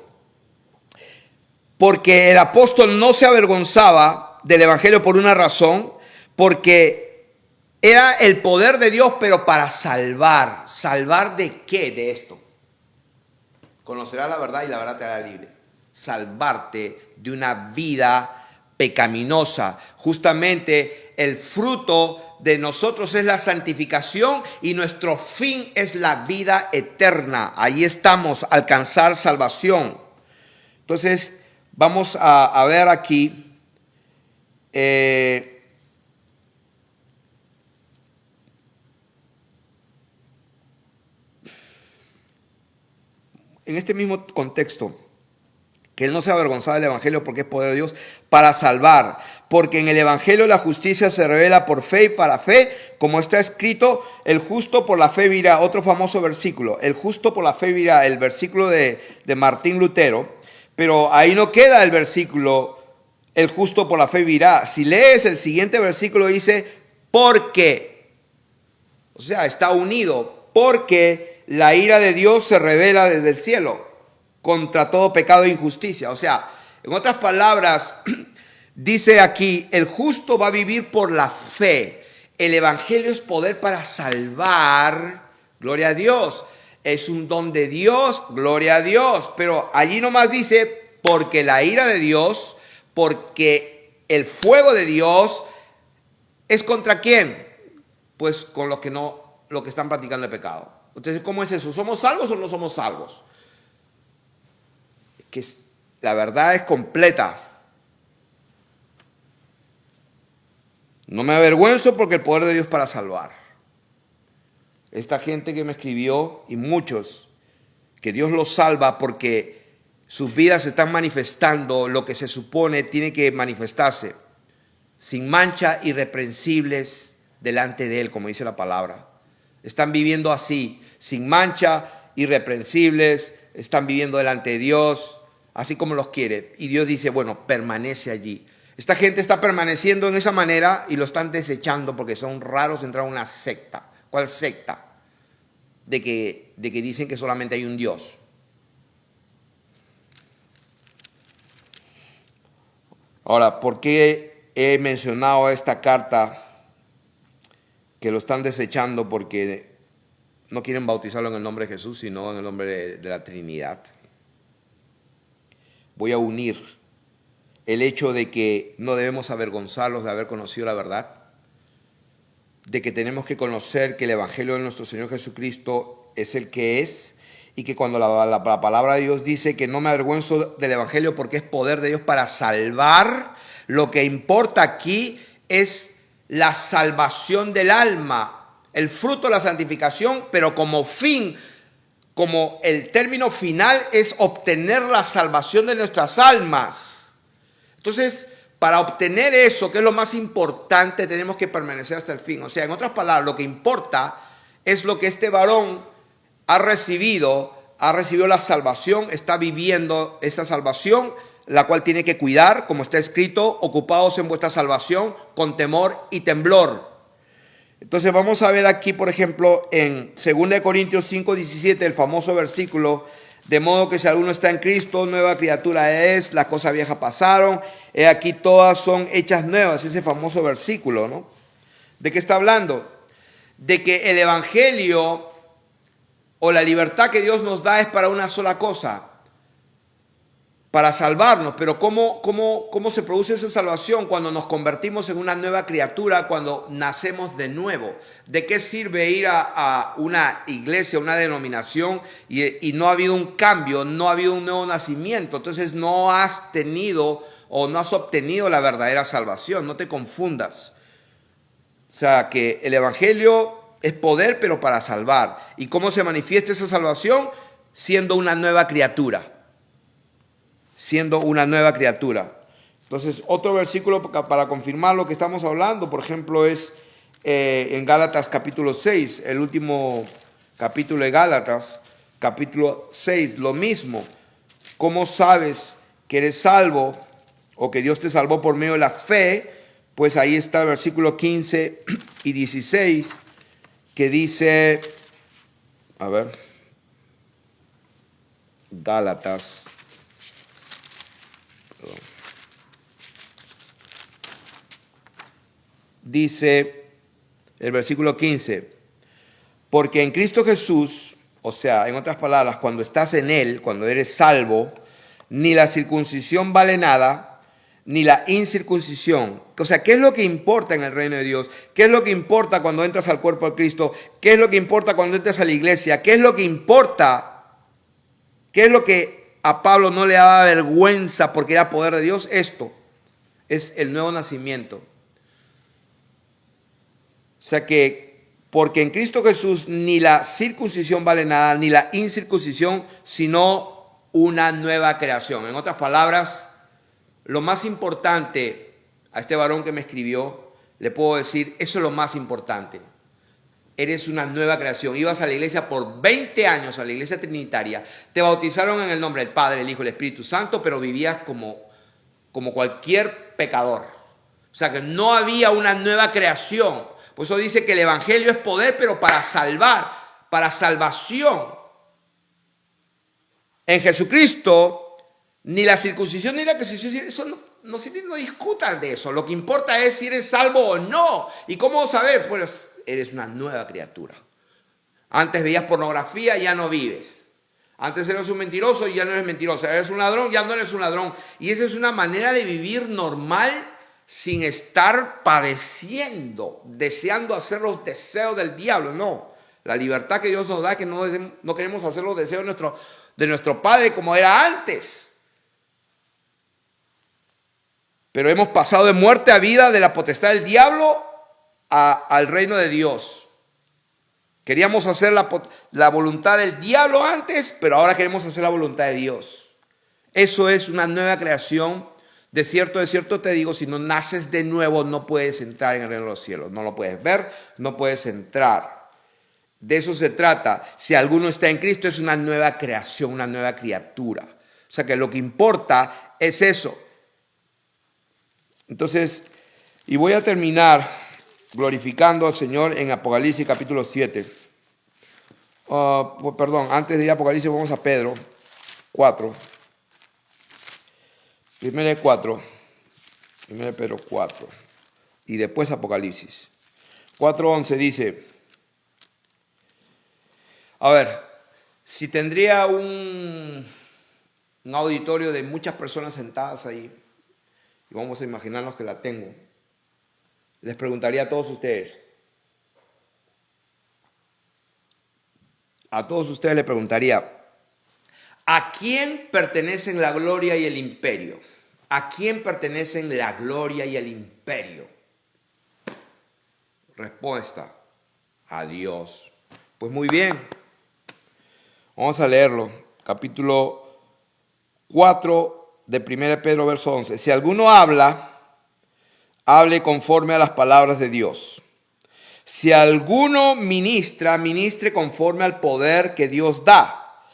Porque el apóstol no se avergonzaba del evangelio por una razón, porque era el poder de Dios, pero para salvar. ¿Salvar de qué? De esto. Conocerás la verdad y la verdad te hará libre. Salvarte de una vida pecaminosa. Justamente el fruto de nosotros es la santificación y nuestro fin es la vida eterna. Ahí estamos, alcanzar salvación. Entonces, vamos a ver aquí, en este mismo contexto, que él no se avergonzaba del evangelio porque es poder de Dios para salvar, porque en el evangelio la justicia se revela por fe y para fe, como está escrito, el justo por la fe vivirá. Otro famoso versículo, el justo por la fe vivirá, el versículo de Martín Lutero. Pero ahí no queda el versículo, el justo por la fe vivirá. Si lees el siguiente versículo dice, porque, o sea, está unido, porque la ira de Dios se revela desde el cielo contra todo pecado e injusticia. O sea, en otras palabras, dice aquí, el justo va a vivir por la fe. El evangelio es poder para salvar, gloria a Dios. Es un don de Dios, gloria a Dios. Pero allí nomás dice, porque la ira de Dios, porque el fuego de Dios es contra quién? Pues con los que están practicando el pecado. Entonces, ¿cómo es eso? ¿Somos salvos o no somos salvos? Que la verdad es completa. No me avergüenzo porque el poder de Dios para salvar. Esta gente que me escribió y muchos, que Dios los salva porque sus vidas están manifestando lo que se supone tiene que manifestarse, sin mancha, irreprensibles delante de Él, como dice la palabra. Están viviendo así, sin mancha, irreprensibles, están viviendo delante de Dios, así como los quiere. Y Dios dice, bueno, permanece allí. Esta gente está permaneciendo en esa manera y lo están desechando porque son raros entrar a una secta. ¿Cuál secta? De que dicen que solamente hay un Dios. Ahora, ¿por qué he mencionado esta carta que lo están desechando? Porque no quieren bautizarlo en el nombre de Jesús, sino en el nombre de la Trinidad. Voy a unir el hecho de que no debemos avergonzarlos de haber conocido la verdad, de que tenemos que conocer que el evangelio de nuestro Señor Jesucristo es el que es, y que cuando la palabra de Dios dice que no me avergüenzo del evangelio porque es poder de Dios para salvar, lo que importa aquí es la salvación del alma, el fruto de la santificación, pero como fin, como el término final es obtener la salvación de nuestras almas. Entonces, para obtener eso, que es lo más importante, tenemos que permanecer hasta el fin. O sea, en otras palabras, lo que importa es lo que este varón ha recibido la salvación, está viviendo esa salvación, la cual tiene que cuidar, como está escrito, ocupados en vuestra salvación con temor y temblor. Entonces vamos a ver aquí, por ejemplo, en 2 Corintios 5:17, el famoso versículo, de modo que si alguno está en Cristo, nueva criatura es, las cosas viejas pasaron, he aquí todas son hechas nuevas, ese famoso versículo, ¿no? ¿De qué está hablando? De que el evangelio o la libertad que Dios nos da es para una sola cosa, para salvarnos. Pero ¿cómo se produce esa salvación? Cuando nos convertimos en una nueva criatura, cuando nacemos de nuevo. ¿De qué sirve ir a una iglesia, a una denominación y no ha habido un cambio, no ha habido un nuevo nacimiento? Entonces no has tenido o no has obtenido la verdadera salvación. No te confundas. O sea, que el evangelio es poder, pero para salvar. ¿Y cómo se manifiesta esa salvación? siendo una nueva criatura. Siendo una nueva criatura. Entonces, otro versículo para confirmar lo que estamos hablando, por ejemplo, es en Gálatas capítulo 6, el último capítulo de Gálatas, capítulo 6, lo mismo. ¿Cómo sabes que eres salvo o que Dios te salvó por medio de la fe? Pues ahí está el versículo 15 y 16 que dice, a ver, Gálatas. Dice el versículo 15, porque en Cristo Jesús, o sea, en otras palabras, cuando estás en Él, cuando eres salvo, ni la circuncisión vale nada, ni la incircuncisión. O sea, ¿qué es lo que importa en el reino de Dios? ¿Qué es lo que importa cuando entras al cuerpo de Cristo? ¿Qué es lo que importa cuando entras a la iglesia? ¿Qué es lo que importa? ¿Qué es lo que a Pablo no le daba vergüenza porque era poder de Dios? Esto es el nuevo nacimiento. O sea que, porque en Cristo Jesús ni la circuncisión vale nada, ni la incircuncisión, sino una nueva creación. En otras palabras, lo más importante a este varón que me escribió, le puedo decir, eso es lo más importante. Eres una nueva creación. Ibas a la iglesia por 20 años, a la iglesia trinitaria. Te bautizaron en el nombre del Padre, el Hijo y el Espíritu Santo, pero vivías como cualquier pecador. O sea que no había una nueva creación. Por eso dice que el evangelio es poder, pero para salvar, para salvación. En Jesucristo, ni la circuncisión ni la circuncisión, eso no discutan de eso. Lo que importa es si eres salvo o no. ¿Y cómo saber? Pues eres una nueva criatura. Antes veías pornografía, ya no vives. Antes eres un mentiroso y ya no eres mentiroso. Eres un ladrón, ya no eres un ladrón. Y esa es una manera de vivir normal, sin estar padeciendo, deseando hacer los deseos del diablo. No, la libertad que Dios nos da, que no queremos hacer los deseos de nuestro Padre como era antes. Pero hemos pasado de muerte a vida, de la potestad del diablo al reino de Dios. Queríamos hacer la voluntad del diablo antes, pero ahora queremos hacer la voluntad de Dios. Eso es una nueva creación. De cierto te digo, si no naces de nuevo, no puedes entrar en el reino de los cielos. No lo puedes ver, no puedes entrar. De eso se trata. Si alguno está en Cristo, es una nueva creación, una nueva criatura. O sea que lo que importa es eso. Entonces, y voy a terminar glorificando al Señor en Apocalipsis capítulo 7. Antes de ir a Apocalipsis vamos a Pedro 4. Primero Pedro 4 y después Apocalipsis 4:11 dice, a ver, si tendría un auditorio de muchas personas sentadas ahí, y vamos a imaginarnos que la tengo, les preguntaría a todos ustedes, les preguntaría, ¿a quién pertenecen la gloria y el imperio? ¿A quién pertenecen la gloria y el imperio? Respuesta, a Dios. Pues muy bien, vamos a leerlo. Capítulo 4 de 1 Pedro, verso 11. Si alguno habla, hable conforme a las palabras de Dios. Si alguno ministra, ministre conforme al poder que Dios da,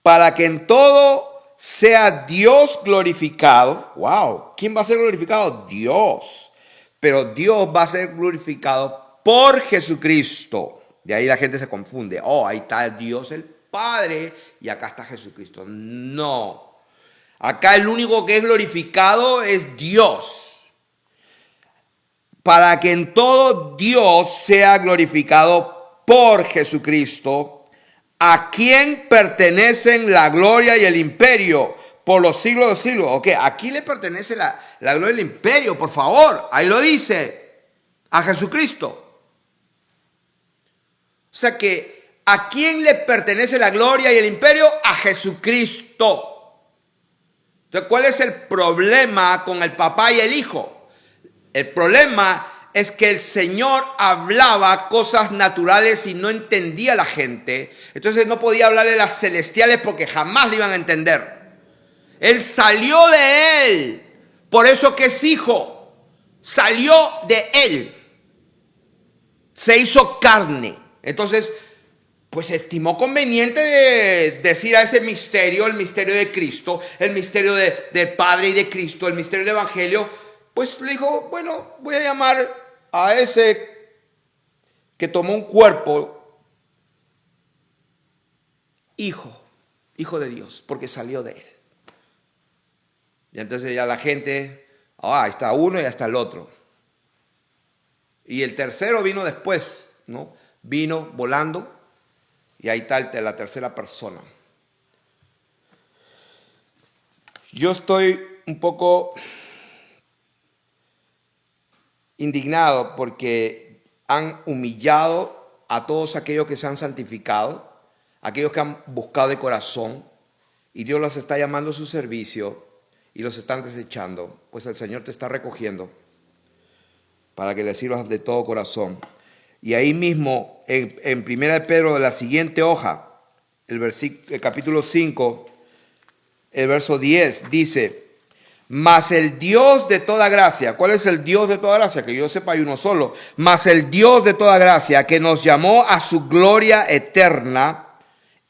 para que en todo sea Dios glorificado. Wow, ¿quién va a ser glorificado? Dios. Pero Dios va a ser glorificado por Jesucristo. De ahí la gente se confunde. Oh, ahí está Dios el Padre y acá está Jesucristo. No. Acá el único que es glorificado es Dios. Para que en todo Dios sea glorificado por Jesucristo, a quien pertenecen la gloria y el imperio por los siglos de los siglos. Ok, aquí le pertenece la gloria y el imperio, por favor. Ahí lo dice, a Jesucristo. O sea que, ¿a quién le pertenece la gloria y el imperio? A Jesucristo. Entonces, ¿cuál es el problema con el papá y el hijo? El problema es que el Señor hablaba cosas naturales y no entendía a la gente. Entonces no podía hablarle de las celestiales porque jamás le iban a entender. Él salió de Él. Por eso que es hijo. Salió de Él. Se hizo carne. Entonces, pues estimó conveniente de decir a ese misterio, el misterio de Cristo, el misterio del Padre y de Cristo, el misterio del Evangelio. Pues le dijo, bueno, voy a llamar a ese que tomó un cuerpo, hijo de Dios, porque salió de Él. Y entonces ya la gente, ahí está uno y ya está el otro. Y el tercero vino después, ¿no? Vino volando y ahí está la tercera persona. Yo estoy un poco indignado porque han humillado a todos aquellos que se han santificado, aquellos que han buscado de corazón, y Dios los está llamando a su servicio y los están desechando. Pues el Señor te está recogiendo para que le sirvas de todo corazón. Y ahí mismo, en 1 Pedro, de la siguiente hoja, el capítulo 5, el verso 10, dice: mas el Dios de toda gracia. ¿Cuál es el Dios de toda gracia? Que yo sepa, hay uno solo. Mas el Dios de toda gracia, que nos llamó a su gloria eterna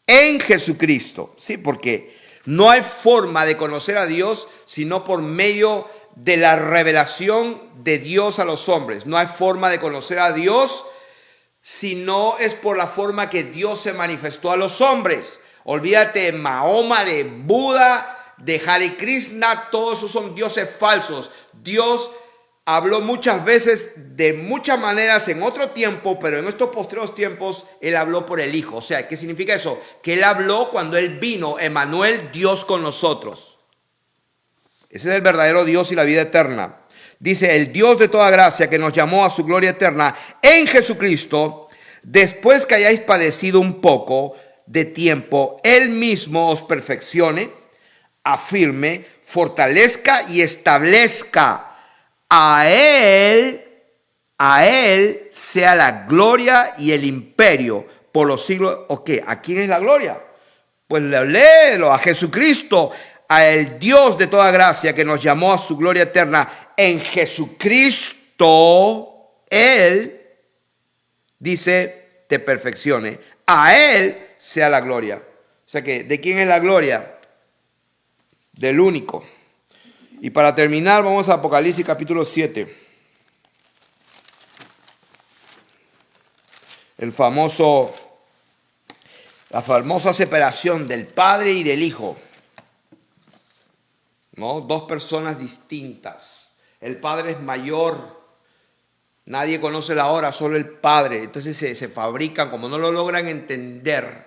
en Jesucristo. Sí, porque no hay forma de conocer a Dios sino por medio de la revelación de Dios a los hombres. No hay forma de conocer a Dios si no es por la forma que Dios se manifestó a los hombres. Olvídate de Mahoma, de Buda, de Hare Krishna, todos esos son dioses falsos. Dios habló muchas veces de muchas maneras en otro tiempo, pero en estos postreros tiempos Él habló por el Hijo. O sea, ¿qué significa eso? Que Él habló cuando Él vino, Emmanuel, Dios con nosotros. Ese es el verdadero Dios y la vida eterna. Dice, el Dios de toda gracia que nos llamó a su gloria eterna en Jesucristo, después que hayáis padecido un poco de tiempo, Él mismo os perfeccione, afirme, fortalezca y establezca. A Él sea la gloria y el imperio por los siglos. ¿Ok? ¿A quién es la gloria? Pues léelo, a Jesucristo, a el Dios de toda gracia que nos llamó a su gloria eterna en Jesucristo. Él, dice, te perfeccione. A Él sea la gloria. O sea que, ¿de quién es la gloria? Del único. Y para terminar, vamos a Apocalipsis capítulo 7. La famosa separación del Padre y del Hijo. ¿No? Dos personas distintas. El Padre es mayor. Nadie conoce la hora, solo el Padre. Entonces se fabrican, como no lo logran entender,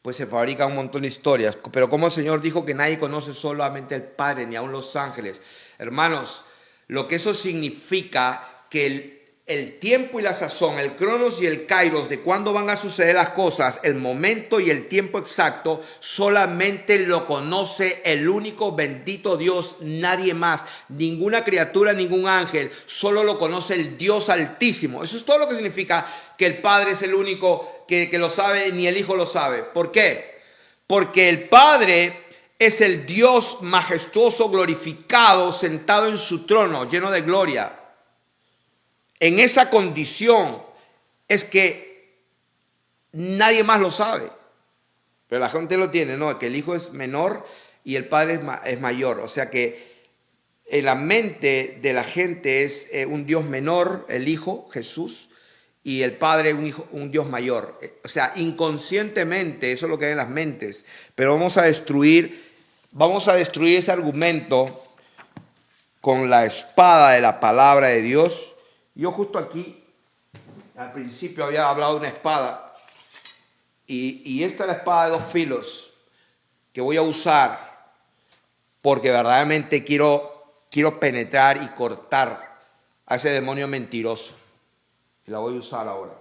pues se fabrican un montón de historias. Pero como el Señor dijo que nadie conoce solamente el Padre, ni aun los ángeles. Hermanos, lo que eso significa que el tiempo y la sazón, el cronos y el kairos de cuándo van a suceder las cosas, el momento y el tiempo exacto, solamente lo conoce el único bendito Dios, nadie más, ninguna criatura, ningún ángel, solo lo conoce el Dios Altísimo. Eso es todo lo que significa que el Padre es el único que lo sabe, ni el Hijo lo sabe. ¿Por qué? Porque el Padre es el Dios majestuoso, glorificado, sentado en su trono, lleno de gloria. En esa condición es que nadie más lo sabe. Pero la gente lo tiene, ¿no? Que el Hijo es menor y el Padre es mayor. O sea que en la mente de la gente es un Dios menor, el Hijo, Jesús, y el Padre un Dios mayor. O sea, inconscientemente, eso es lo que hay en las mentes. Pero vamos a destruir ese argumento con la espada de la palabra de Dios. Yo justo aquí, al principio había hablado de una espada, y esta es la espada de dos filos que voy a usar porque verdaderamente quiero penetrar y cortar a ese demonio mentiroso. Y la voy a usar ahora.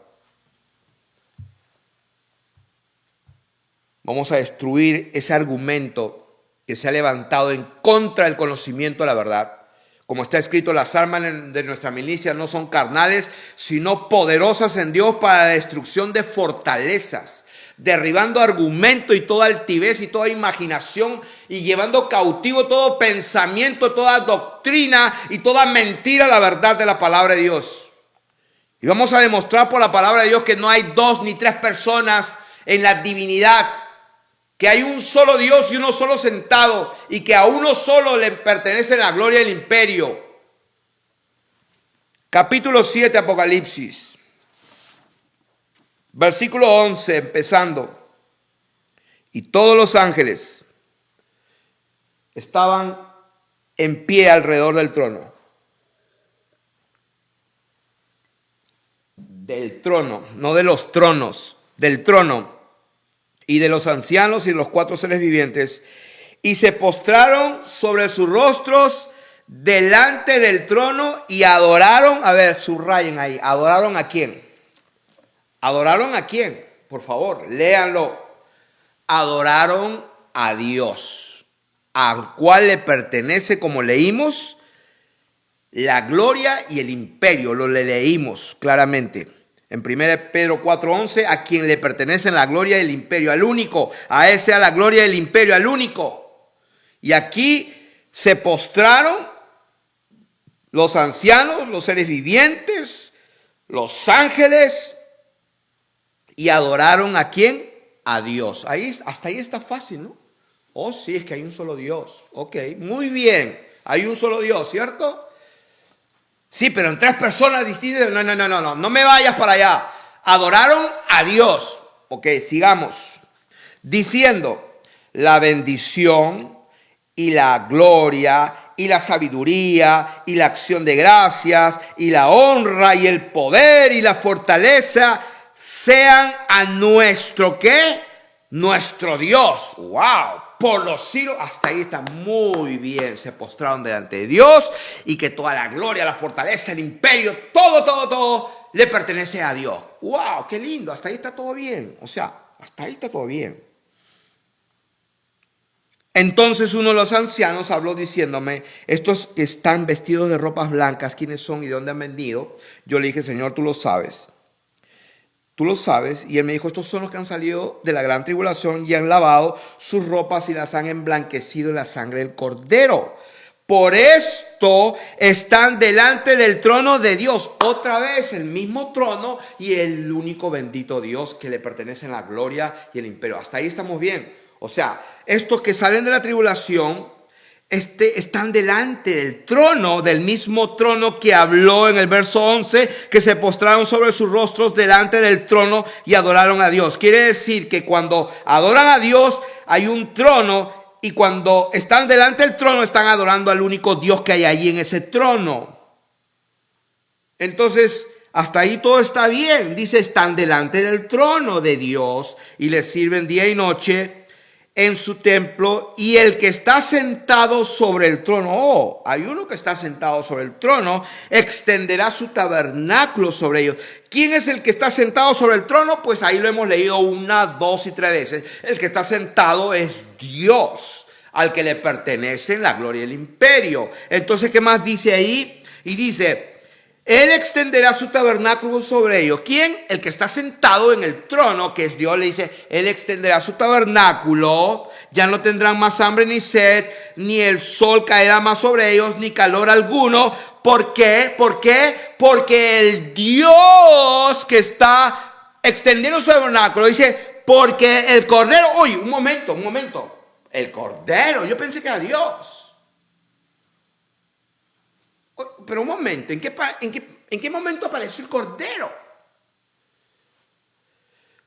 Vamos a destruir ese argumento que se ha levantado en contra del conocimiento de la verdad, Como está escrito, las armas de nuestra milicia no son carnales, sino poderosas en Dios para la destrucción de fortalezas, derribando argumento y toda altivez y toda imaginación y llevando cautivo todo pensamiento, toda doctrina y toda mentira a la verdad de la palabra de Dios. Y vamos a demostrar por la palabra de Dios que no hay dos ni tres personas en la divinidad, que hay un solo Dios y uno solo sentado, y que a uno solo le pertenece la gloria y el imperio. Capítulo 7, Apocalipsis. Versículo 11, empezando. Y todos los ángeles estaban en pie alrededor del trono. Del trono, no de los tronos, del trono. Y de los ancianos y de los cuatro seres vivientes, y se postraron sobre sus rostros delante del trono y adoraron. A ver, subrayen ahí. ¿Adoraron a quién? ¿Adoraron a quién? Por favor, léanlo. Adoraron a Dios, al cual le pertenece, como leímos, la gloria y el imperio. Lo leímos claramente. En 1 Pedro 4:11, a quien le pertenecen la gloria y el imperio, al único, a él sea la gloria y el imperio, al único. Y aquí se postraron los ancianos, los seres vivientes, los ángeles, y adoraron ¿a quién? A Dios. Hasta ahí está fácil, ¿no? Oh, sí, es que hay un solo Dios. Ok, muy bien, hay un solo Dios, ¿cierto? Sí, pero en tres personas distintas. No me vayas para allá. Adoraron a Dios. Ok, sigamos. Diciendo, la bendición y la gloria y la sabiduría y la acción de gracias y la honra y el poder y la fortaleza sean a nuestro, ¿qué? Nuestro Dios. ¡Wow! Por los siglos. Hasta ahí está muy bien. Se postraron delante de Dios, y que toda la gloria, la fortaleza, el imperio, todo le pertenece a Dios. ¡Wow! ¡Qué lindo! Hasta ahí está todo bien. O sea, hasta ahí está todo bien. Entonces uno de los ancianos habló diciéndome, estos que están vestidos de ropas blancas, ¿quiénes son y de dónde han venido? Yo le dije, Señor, tú lo sabes. Tú lo sabes. Y él me dijo, estos son los que han salido de la gran tribulación y han lavado sus ropas y las han emblanquecido en la sangre del Cordero. Por esto están delante del trono de Dios. Otra vez el mismo trono y el único bendito Dios que le pertenecen la gloria y el imperio. Hasta ahí estamos bien. O sea, estos que salen de la tribulación están delante del trono, del mismo trono que habló en el verso 11, que se postraron sobre sus rostros delante del trono y adoraron a Dios. Quiere decir que cuando adoran a Dios hay un trono, y cuando están delante del trono están adorando al único Dios que hay allí en ese trono. Entonces, hasta ahí todo está bien. Dice, están delante del trono de Dios y les sirven día y noche en su templo, y el que está sentado sobre el trono, hay uno que está sentado sobre el trono, extenderá su tabernáculo sobre ellos. ¿Quién es el que está sentado sobre el trono? Pues ahí lo hemos leído 1, 2 y 3 veces. El que está sentado es Dios, al que le pertenecen la gloria y el imperio. Entonces, ¿qué más dice ahí? Y dice, Él extenderá su tabernáculo sobre ellos. ¿Quién? El que está sentado en el trono, que es Dios. Le dice, Él extenderá su tabernáculo. Ya no tendrán más hambre ni sed, ni el sol caerá más sobre ellos, ni calor alguno. ¿Por qué? ¿Por qué? Porque el Dios que está extendiendo su tabernáculo, dice, porque el Cordero. Uy, un momento. El Cordero, yo pensé que era Dios. Pero un momento, ¿en qué momento apareció el Cordero?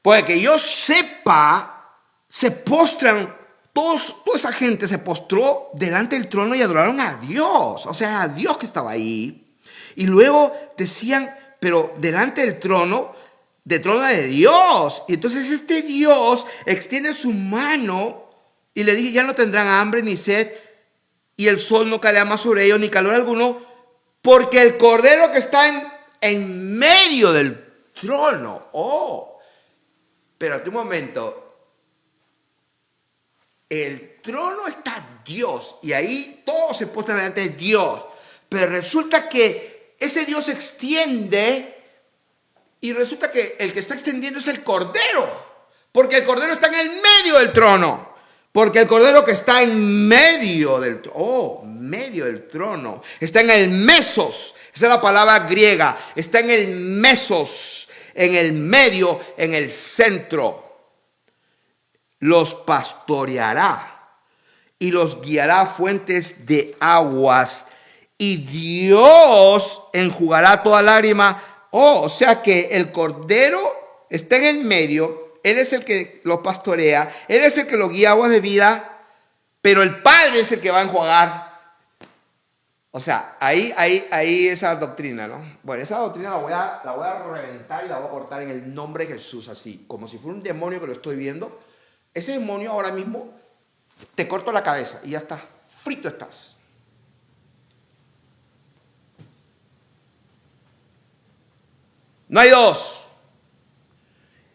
Pues que yo sepa, se postran, toda esa gente se postró delante del trono y adoraron a Dios. O sea, a Dios que estaba ahí. Y luego decían, pero delante del trono de Dios. Y entonces este Dios extiende su mano y le dije, ya no tendrán hambre ni sed, y el sol no caerá más sobre ellos, ni calor alguno, porque el Cordero que está en medio del trono. Oh, pero un momento. El trono está Dios, y ahí todos se postran delante de Dios. Pero resulta que ese Dios se extiende y resulta que el que está extendiendo es el Cordero. Porque el Cordero está en el medio del trono. Porque el Cordero que está en medio del trono, medio del trono, está en el mesos. Esa es la palabra griega. Está en el mesos, en el medio, en el centro. Los pastoreará y los guiará a fuentes de aguas. Y Dios enjugará toda lágrima. O sea que el Cordero está en el medio. Él es el que los pastorea. Él es el que los guía a aguas de vida. Pero el Padre es el que va a enjuagar. O sea, ahí esa doctrina, ¿no? Bueno, esa doctrina la voy a reventar y la voy a cortar en el nombre de Jesús, así. Como si fuera un demonio que lo estoy viendo. Ese demonio ahora mismo te corto la cabeza y ya está. Frito estás. No hay dos.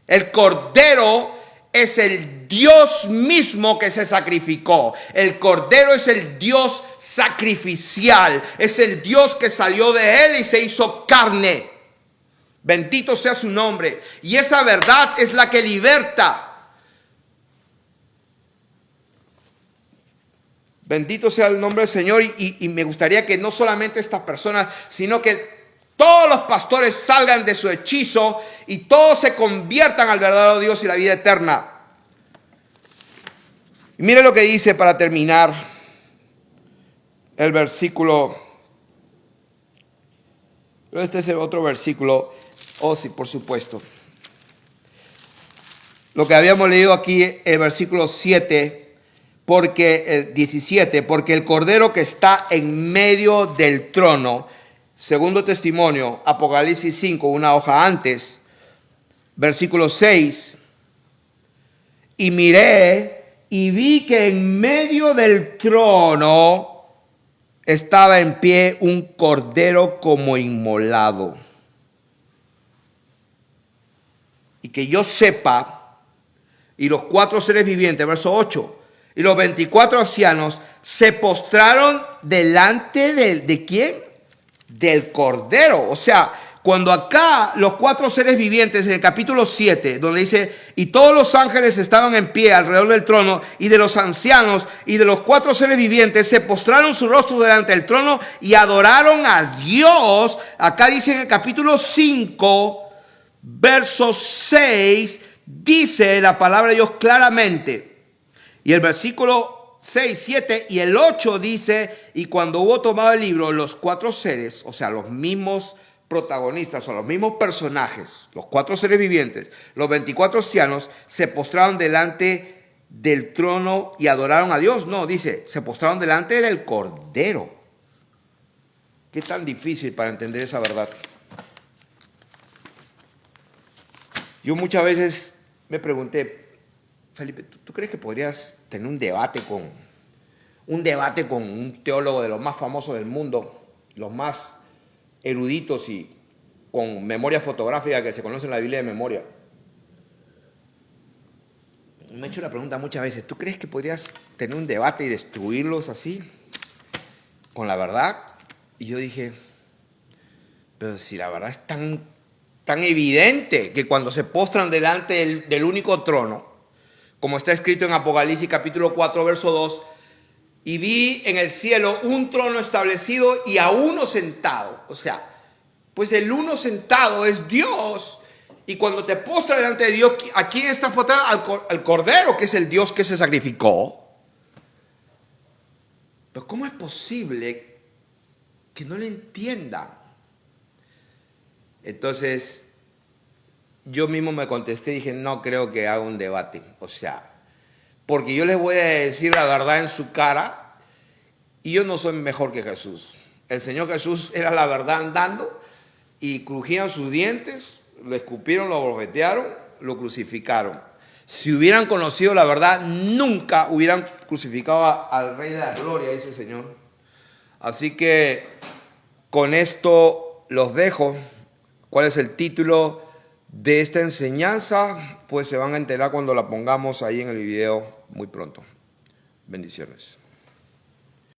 El Cordero es el Dios mismo que se sacrificó. El Cordero es el Dios sacrificial. Es el Dios que salió de él y se hizo carne. Bendito sea su nombre. Y esa verdad es la que liberta. Bendito sea el nombre del Señor. Y me gustaría que no solamente estas personas, sino que todos los pastores salgan de su hechizo y todos se conviertan al verdadero Dios y la vida eterna. Y mire lo que dice para terminar el versículo. Este es el otro versículo. Oh, sí, por supuesto. Lo que habíamos leído aquí, el versículo 7, porque 17, porque el Cordero que está en medio del trono. Segundo testimonio, Apocalipsis 5, una hoja antes, versículo 6. Y miré y vi que en medio del trono estaba en pie un cordero como inmolado. Y que yo sepa, y los 4 seres vivientes, verso 8, y los 24 ancianos se postraron delante ¿de quién? Del Cordero. O sea, cuando acá los 4 seres vivientes en el capítulo 7, donde dice, y todos los ángeles estaban en pie alrededor del trono, y de los ancianos y de los 4 seres vivientes se postraron su rostro delante del trono y adoraron a Dios. Acá dice en el capítulo 5, verso 6, dice la palabra de Dios claramente. Y el versículo 6, 7 y el 8 dice, y cuando hubo tomado el libro, los 4 seres, o sea, los mismos protagonistas o los mismos personajes, los 4 seres vivientes, los 24 ancianos, se postraron delante del trono y adoraron a Dios. No, dice, se postraron delante del Cordero. ¿Qué tan difícil para entender esa verdad? Yo muchas veces me pregunté, Felipe, ¿tú crees que podrías tener un debate con un teólogo de los más famosos del mundo, los más eruditos y con memoria fotográfica que se conocen la Biblia de memoria? Me he hecho la pregunta muchas veces, ¿tú crees que podrías tener un debate y destruirlos así, con la verdad? Y yo dije, pero si la verdad es tan evidente que cuando se postran delante del único trono, como está escrito en Apocalipsis capítulo 4, verso 2, y vi en el cielo un trono establecido y a uno sentado. O sea, pues el uno sentado es Dios. Y cuando te postras delante de Dios, ¿a quién está postrado? Al Cordero, que es el Dios que se sacrificó. Pero ¿cómo es posible que no le entiendan? Entonces, yo mismo me contesté y dije, no creo que haga un debate. O sea, porque yo les voy a decir la verdad en su cara y yo no soy mejor que Jesús. El Señor Jesús era la verdad andando y crujían sus dientes, lo escupieron, lo bofetearon, lo crucificaron. Si hubieran conocido la verdad, nunca hubieran crucificado al Rey de la Gloria, dice el Señor. Así que con esto los dejo. ¿Cuál es el título de esta enseñanza? Pues se van a enterar cuando la pongamos ahí en el video muy pronto. Bendiciones.